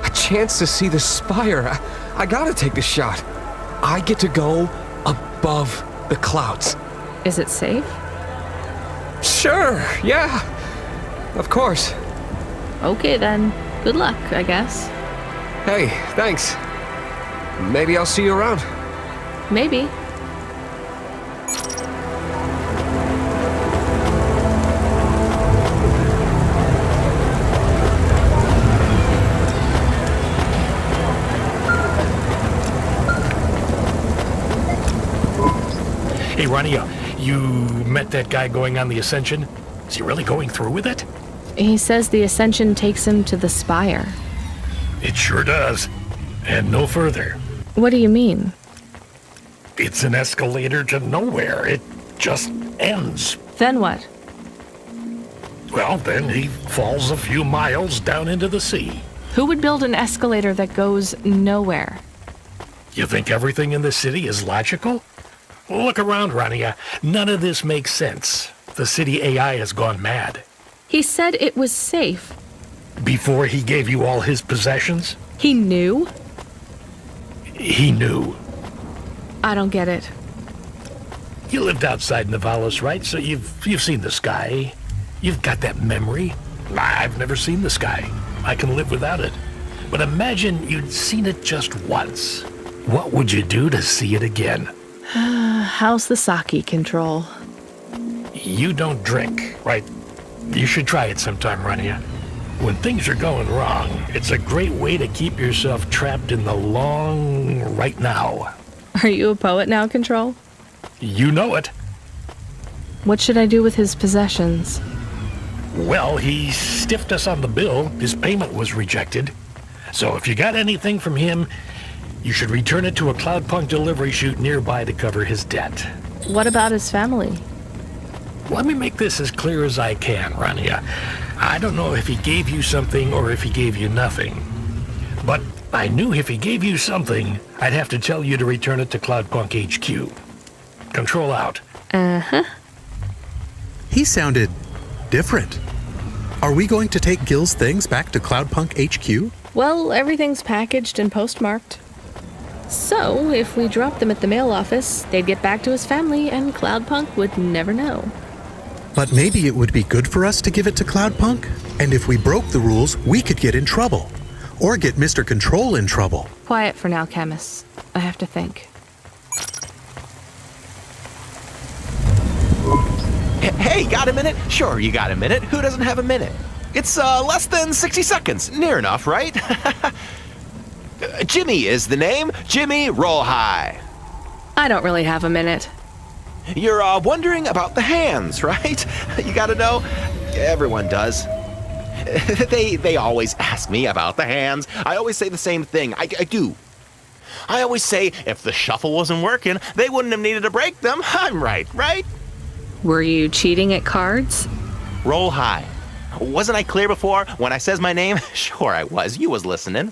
a chance to see the spire. I gotta take the shot. I get to go above the clouds. Is it safe? Sure, yeah. Of course. Okay then. Good luck, I guess. Hey, thanks. Maybe I'll see you around. Maybe. Hey, Rania, you met that guy going on the Ascension? Is he really going through with it? He says the Ascension takes him to the spire. It sure does. And no further. What do you mean? It's an escalator to nowhere. It just ends. Then what? Well, then he falls a few miles down into the sea. Who would build an escalator that goes nowhere? You think everything in the city is logical? Look around, Rania. None of this makes sense. The city AI has gone mad. He said it was safe. Before he gave you all his possessions? He knew? He knew. I don't get it. You lived outside Nivalis, right? So you've seen the sky. You've got that memory. I've never seen the sky. I can live without it. But imagine you'd seen it just once. What would you do to see it again? How's the sake control? You don't drink, right? You should try it sometime, Rania. When things are going wrong, it's a great way to keep yourself trapped in the long right now. Are you a poet now, Control? You know it. What should I do with his possessions? Well, he stiffed us on the bill. His payment was rejected. So if you got anything from him, you should return it to a cloudpunk delivery chute nearby to cover his debt. What about his family? Let me make this as clear as I can, Rania. I don't know if he gave you something or if he gave you nothing. But I knew if he gave you something, I'd have to tell you to return it to Cloudpunk HQ. Control out. Uh-huh. He sounded different. Are we going to take Gil's things back to Cloudpunk HQ? Well, everything's packaged and postmarked. So, if we dropped them at the mail office, they'd get back to his family and Cloudpunk would never know. But maybe it would be good for us to give it to Cloudpunk? And if we broke the rules, we could get in trouble. Or get Mr. Control in trouble. Quiet for now, Camus. I have to think. Hey, got a minute? Sure, you got a minute. Who doesn't have a minute? It's less than 60 seconds. Near enough, right? Jimmy is the name. Jimmy, roll high. I don't really have a minute. You're wondering about the hands, right? You gotta know. Everyone does. They always ask me about the hands. I always say the same thing. I do. I always say if the shuffle wasn't working, they wouldn't have needed to break them. I'm right? Were you cheating at cards? Roll high. Wasn't I clear before when I says my name? Sure I was. You was listening.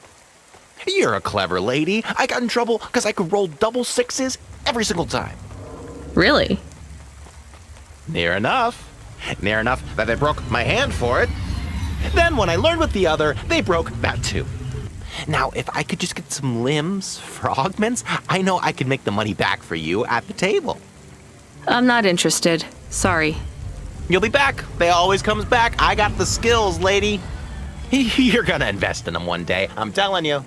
You're a clever lady. I got in trouble because I could roll double sixes every single time. Really? Near enough. Near enough that they broke my hand for it. Then when I learned with the other, they broke that too. Now, if I could just get some limbs for augments, I know I could make the money back for you at the table. I'm not interested. Sorry. You'll be back. They always comes back. I got the skills, lady. You're gonna invest in them one day, I'm telling you.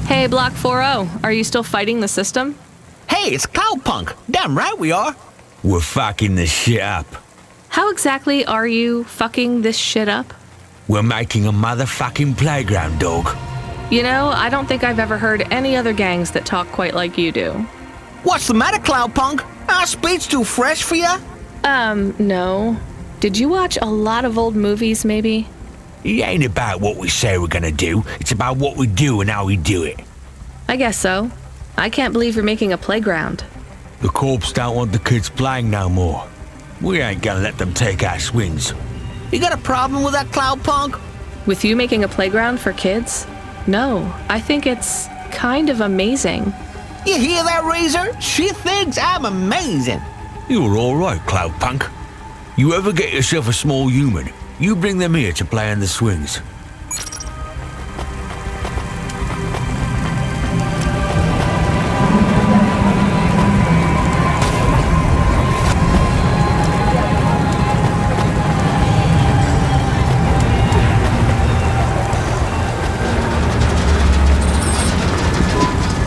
Hey, Block 4-0, are you still fighting the system? Hey, it's cloudpunk. Damn right we are. We're fucking this shit up. How exactly are you fucking this shit up? We're making a motherfucking playground, dog. You know, I don't think I've ever heard any other gangs that talk quite like you do. What's the matter, Cloudpunk? Our speed's too fresh for ya? No. Did you watch a lot of old movies, maybe? It ain't about what we say we're gonna do. It's about what we do and how we do it. I guess so. I can't believe you're making a playground. The corps don't want the kids playing no more. We ain't gonna let them take our swings. You got a problem with that, Cloudpunk? With you making a playground for kids? No, I think it's kind of amazing. You hear that, Razor? She thinks I'm amazing. You're alright, Cloudpunk. You ever get yourself a small human, you bring them here to play on the swings.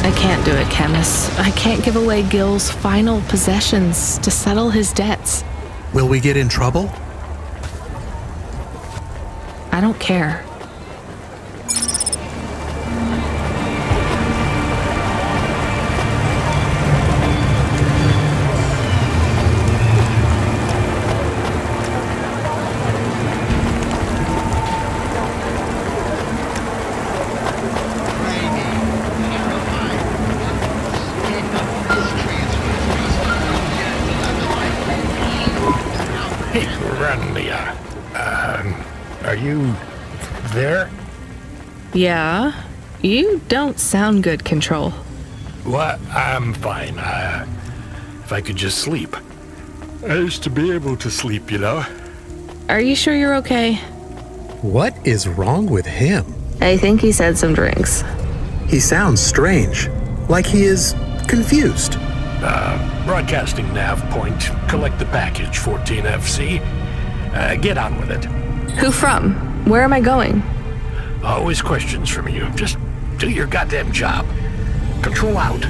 I can't do it, Chemist. I can't give away Gil's final possessions to settle his debts. Will we get in trouble? I don't care. Hey, Randy, are you there? Yeah? You don't sound good, Control. What? I'm fine. If I could just sleep. I used to be able to sleep, you know? Are you sure you're okay? What is wrong with him? I think he said some drinks. He sounds strange, like he is confused. Broadcasting nav point. Collect the package, 14FC. Get on with it. Who from? Where am I going? Always questions from you. Just do your goddamn job. Control out.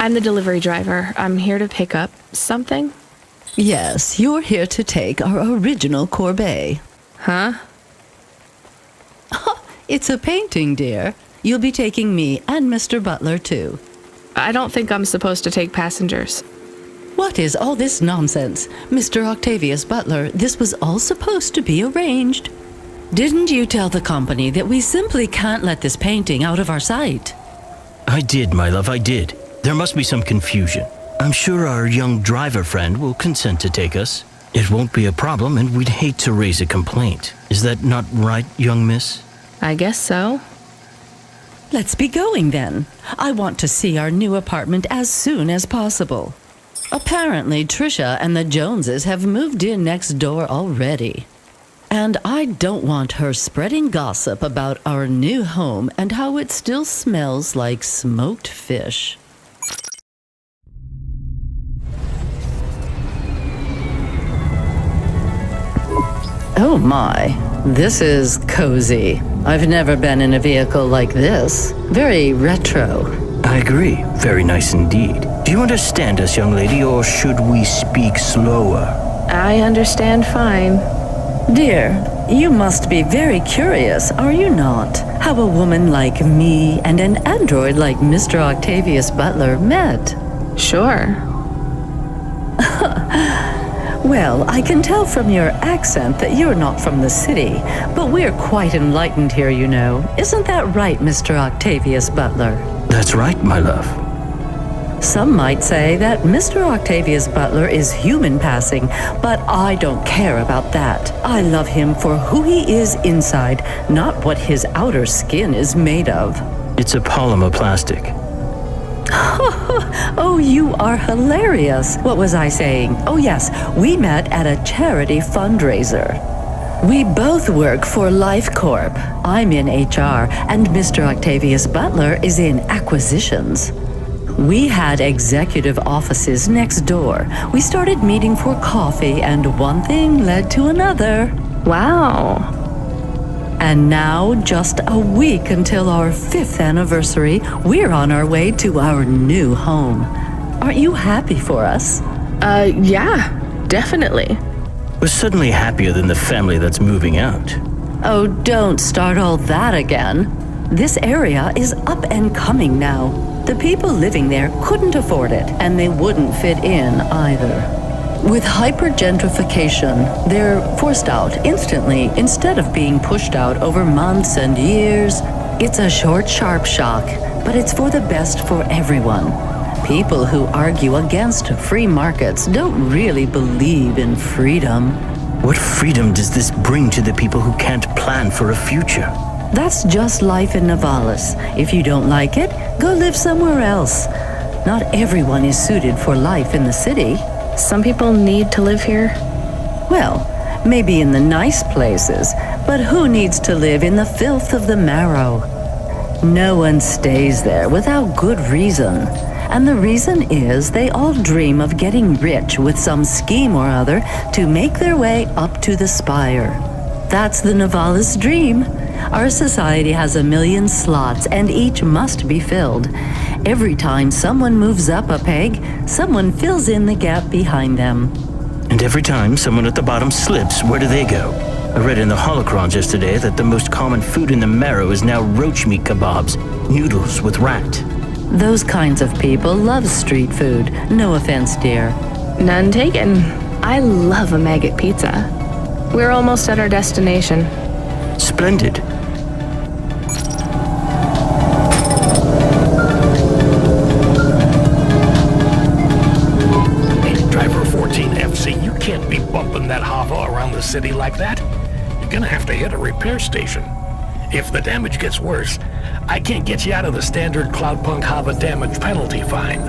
I'm the delivery driver. I'm here to pick up something. Yes, you're here to take our original corbeille. Huh? It's a painting, dear. You'll be taking me and Mr. Butler, too. I don't think I'm supposed to take passengers. What is all this nonsense? Mr. Octavius Butler, this was all supposed to be arranged. Didn't you tell the company that we simply can't let this painting out of our sight? I did, my love, I did. There must be some confusion. I'm sure our young driver friend will consent to take us. It won't be a problem, and we'd hate to raise a complaint. Is that not right, young miss? I guess so. Let's be going then. I want to see our new apartment as soon as possible. Apparently, Trisha and the Joneses have moved in next door already. And I don't want her spreading gossip about our new home and how it still smells like smoked fish. Oh my, this is cozy. I've never been in a vehicle like this. Very retro. I agree. Very nice indeed. Do you understand us, young lady, or should we speak slower? I understand fine. Dear, you must be very curious, are you not? How a woman like me and an android like Mr. Octavius Butler met. Sure. Well, I can tell from your accent that you're not from the city, but we're quite enlightened here, you know. Isn't that right, Mr. Octavius Butler? That's right, my love. Some might say that Mr. Octavius Butler is human passing, but I don't care about that. I love him for who he is inside, not what his outer skin is made of. It's a polymer plastic. Oh, you are hilarious. What was I saying? Oh, yes, we met at a charity fundraiser. We both work for Life Corp. I'm in HR, and Mr. Octavius Butler is in acquisitions. We had executive offices next door. We started meeting for coffee, and one thing led to another. Wow. And now, just a week until our 5th anniversary, we're on our way to our new home. Aren't you happy for us? Yeah, definitely. We're suddenly happier than the family that's moving out. Oh, don't start all that again. This area is up and coming now. The people living there couldn't afford it, and they wouldn't fit in either. With hypergentrification, they're forced out instantly instead of being pushed out over months and years. It's a short, sharp shock, but it's for the best for everyone. People who argue against free markets don't really believe in freedom. What freedom does this bring to the people who can't plan for a future? That's just life in Nivalis. If you don't like it, go live somewhere else. Not everyone is suited for life in the city. Some people need to live here. Well, maybe in the nice places, but who needs to live in the filth of the marrow? No one stays there without good reason. And the reason is they all dream of getting rich with some scheme or other to make their way up to the spire. That's the Nivalis dream. Our society has 1 million slots, and each must be filled. Every time someone moves up a peg, someone fills in the gap behind them. And every time someone at the bottom slips, where do they go? I read in the holocrons yesterday that the most common food in the marrow is now roach meat kebabs, noodles with rat. Those kinds of people love street food. No offense, dear. None taken. I love a maggot pizza. We're almost at our destination. Splendid. Driver 14FC, you can't be bumping that hover around the city like that. You're gonna have to hit a repair station. If the damage gets worse, I can't get you out of the standard cloudpunk hover damage penalty fine.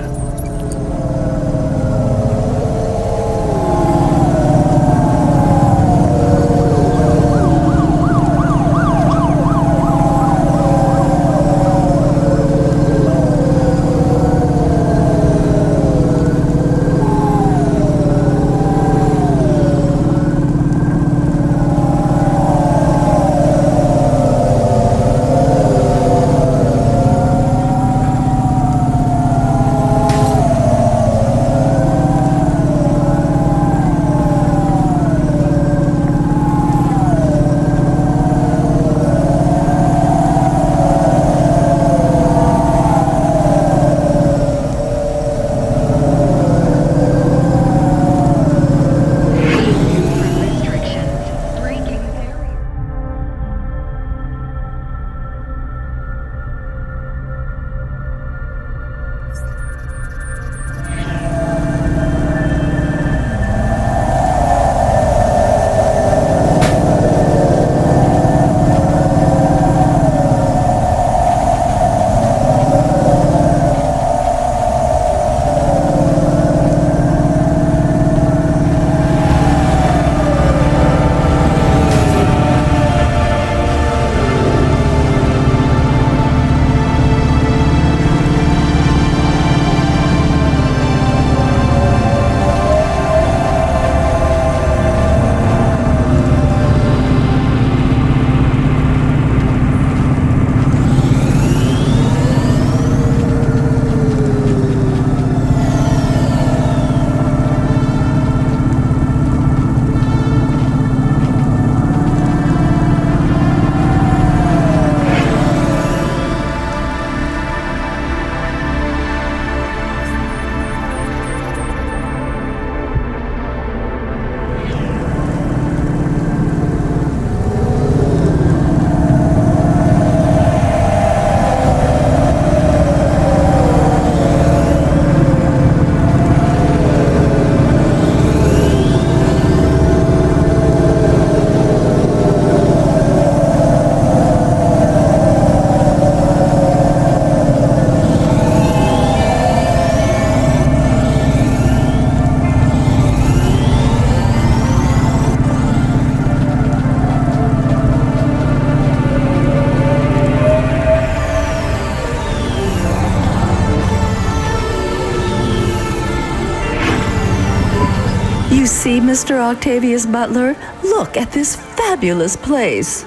You see, Mr. Octavius Butler? Look at this fabulous place.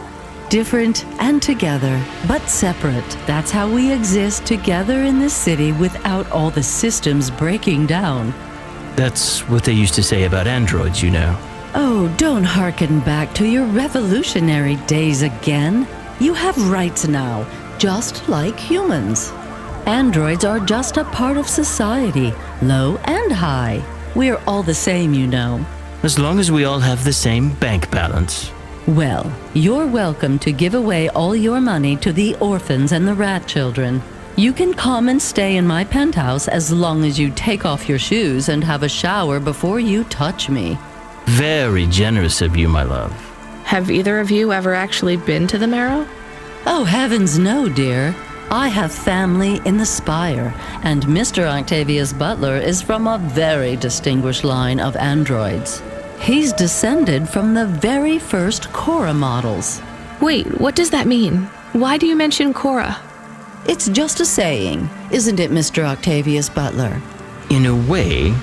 Different and together, but separate. That's how we exist together in this city without all the systems breaking down. That's what they used to say about androids, you know. Oh, don't hearken back to your revolutionary days again. You have rights now, just like humans. Androids are just a part of society, low and high. We're all the same, you know. As long as we all have the same bank balance. Well, you're welcome to give away all your money to the orphans and the rat children. You can come and stay in my penthouse as long as you take off your shoes and have a shower before you touch me. Very generous of you, my love. Have either of you ever actually been to the Marrow? Oh, heavens no, dear. I have family in the Spire, and Mr. Octavius Butler is from a very distinguished line of androids. He's descended from the very first Cora models. Wait, what does that mean? Why do you mention Cora? It's just a saying, isn't it, Mr. Octavius Butler? In a way.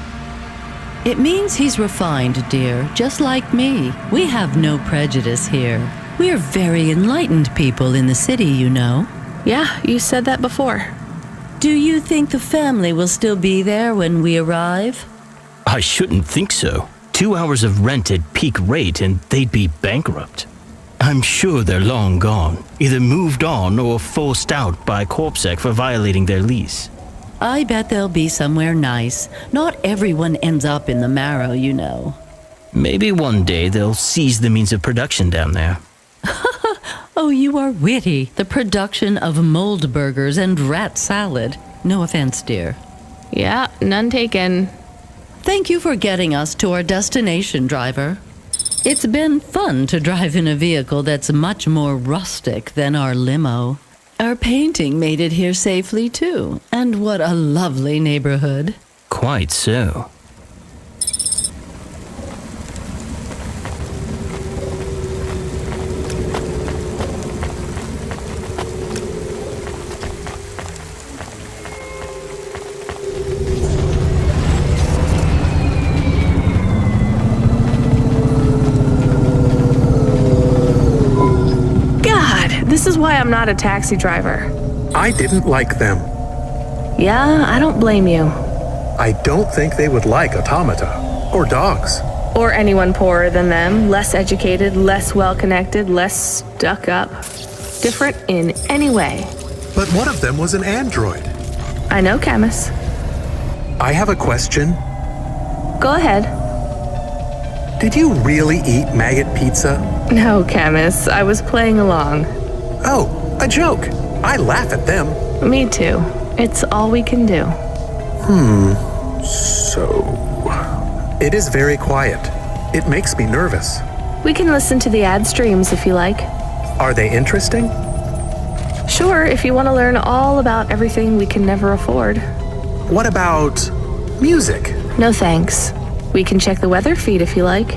It means he's refined, dear, just like me. We have no prejudice here. We're very enlightened people in the city, you know. Yeah, you said that before. Do you think the family will still be there when we arrive? I shouldn't think so. 2 hours of rent at peak rate and they'd be bankrupt. I'm sure they're long gone, either moved on or forced out by Corpsec for violating their lease. I bet they'll be somewhere nice. Not everyone ends up in the Marrow, you know. Maybe one day they'll seize the means of production down there. Oh, you are witty. The production of mold burgers and rat salad. No offense, dear. Yeah, none taken. Thank you for getting us to our destination, driver. It's been fun to drive in a vehicle that's much more rustic than our limo. Our painting made it here safely, too. And what a lovely neighborhood. Quite so. This is why I'm not a taxi driver. I didn't like them. Yeah, I don't blame you. I don't think they would like automata or dogs. Or anyone poorer than them, less educated, less well-connected, less stuck up. Different in any way. But one of them was an android. I know, Camus. I have a question. Go ahead. Did you really eat maggot pizza? No, Camus. I was playing along. Oh, a joke. I laugh at them. Me too. It's all we can do. So... It is very quiet. It makes me nervous. We can listen to the ad streams if you like. Are they interesting? Sure, if you want to learn all about everything we can never afford. What about music? No thanks. We can check the weather feed if you like.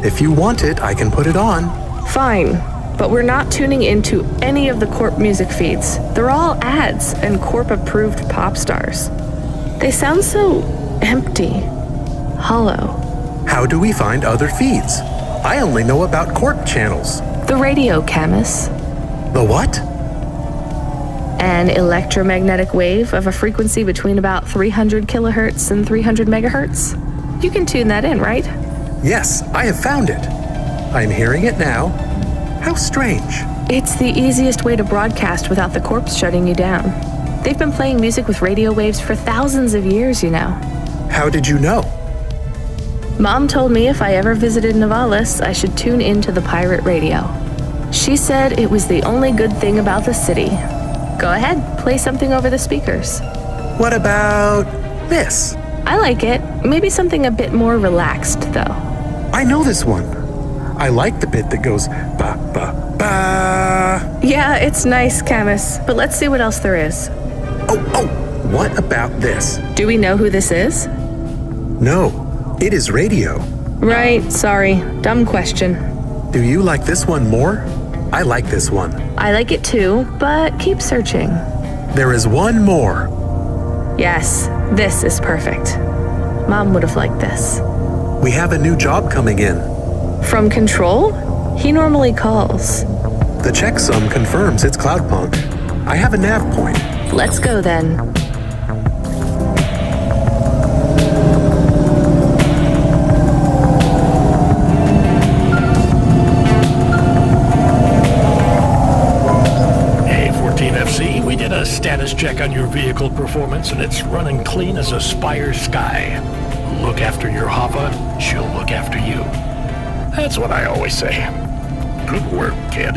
If you want it, I can put it on. Fine. But we're not tuning into any of the Corp music feeds. They're all ads and Corp-approved pop stars. They sound so empty, hollow. How do we find other feeds? I only know about Corp channels. The radio, Camus. The what? An electromagnetic wave of a frequency between about 300 kilohertz and 300 megahertz. You can tune that in, right? Yes, I have found it. I'm hearing it now. How strange. It's the easiest way to broadcast without the corpse shutting you down. They've been playing music with radio waves for thousands of years, you know. How did you know? Mom told me if I ever visited Nivalis, I should tune into the pirate radio. She said it was the only good thing about the city. Go ahead, play something over the speakers. What about this? I like it. Maybe something a bit more relaxed, though. I know this one. I like the bit that goes ba ba ba. Yeah, it's nice, Camus, but let's see what else there is. Oh, what about this? Do we know who this is? No, it is radio. Right, sorry. Dumb question. Do you like this one more? I like this one. I like it too, but keep searching. There is one more. Yes, this is perfect. Mom would have liked this. We have a new job coming in. From Control? He normally calls. The checksum confirms it's cloudpunk. I have a nav point. Let's go then. FC, we did a status check on your vehicle performance and it's running clean as a Spire Sky. Look after your Hava, she'll look after you. That's what I always say. Good work, kid.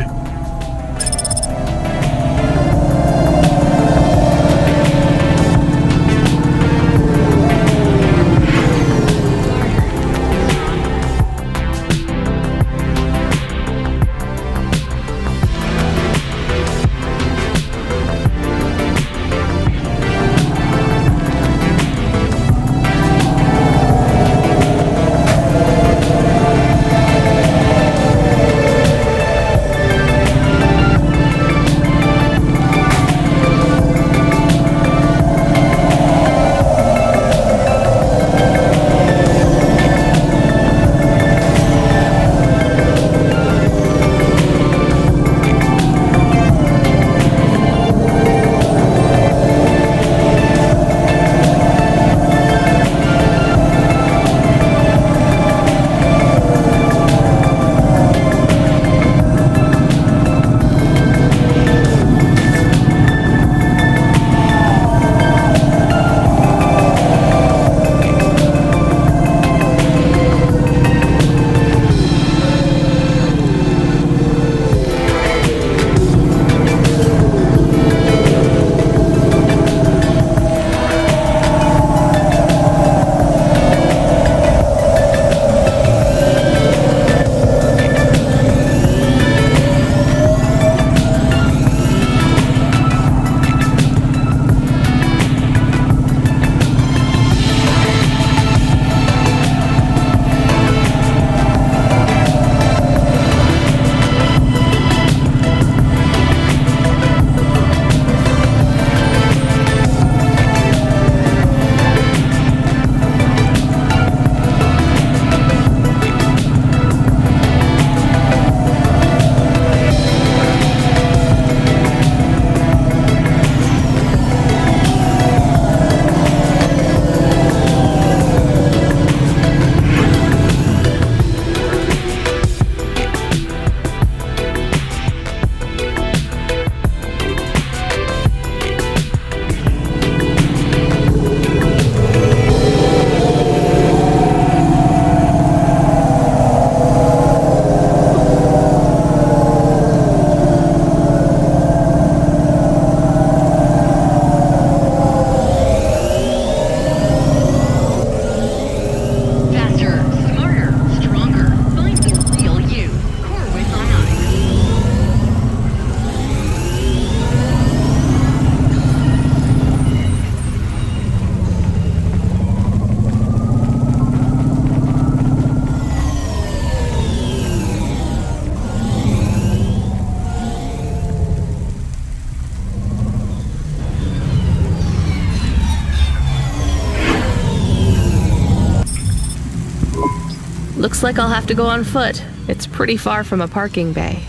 Looks like I'll have to go on foot. It's pretty far from a parking bay.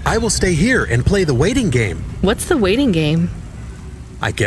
I will stay here and play the waiting game. What's the waiting game? I guess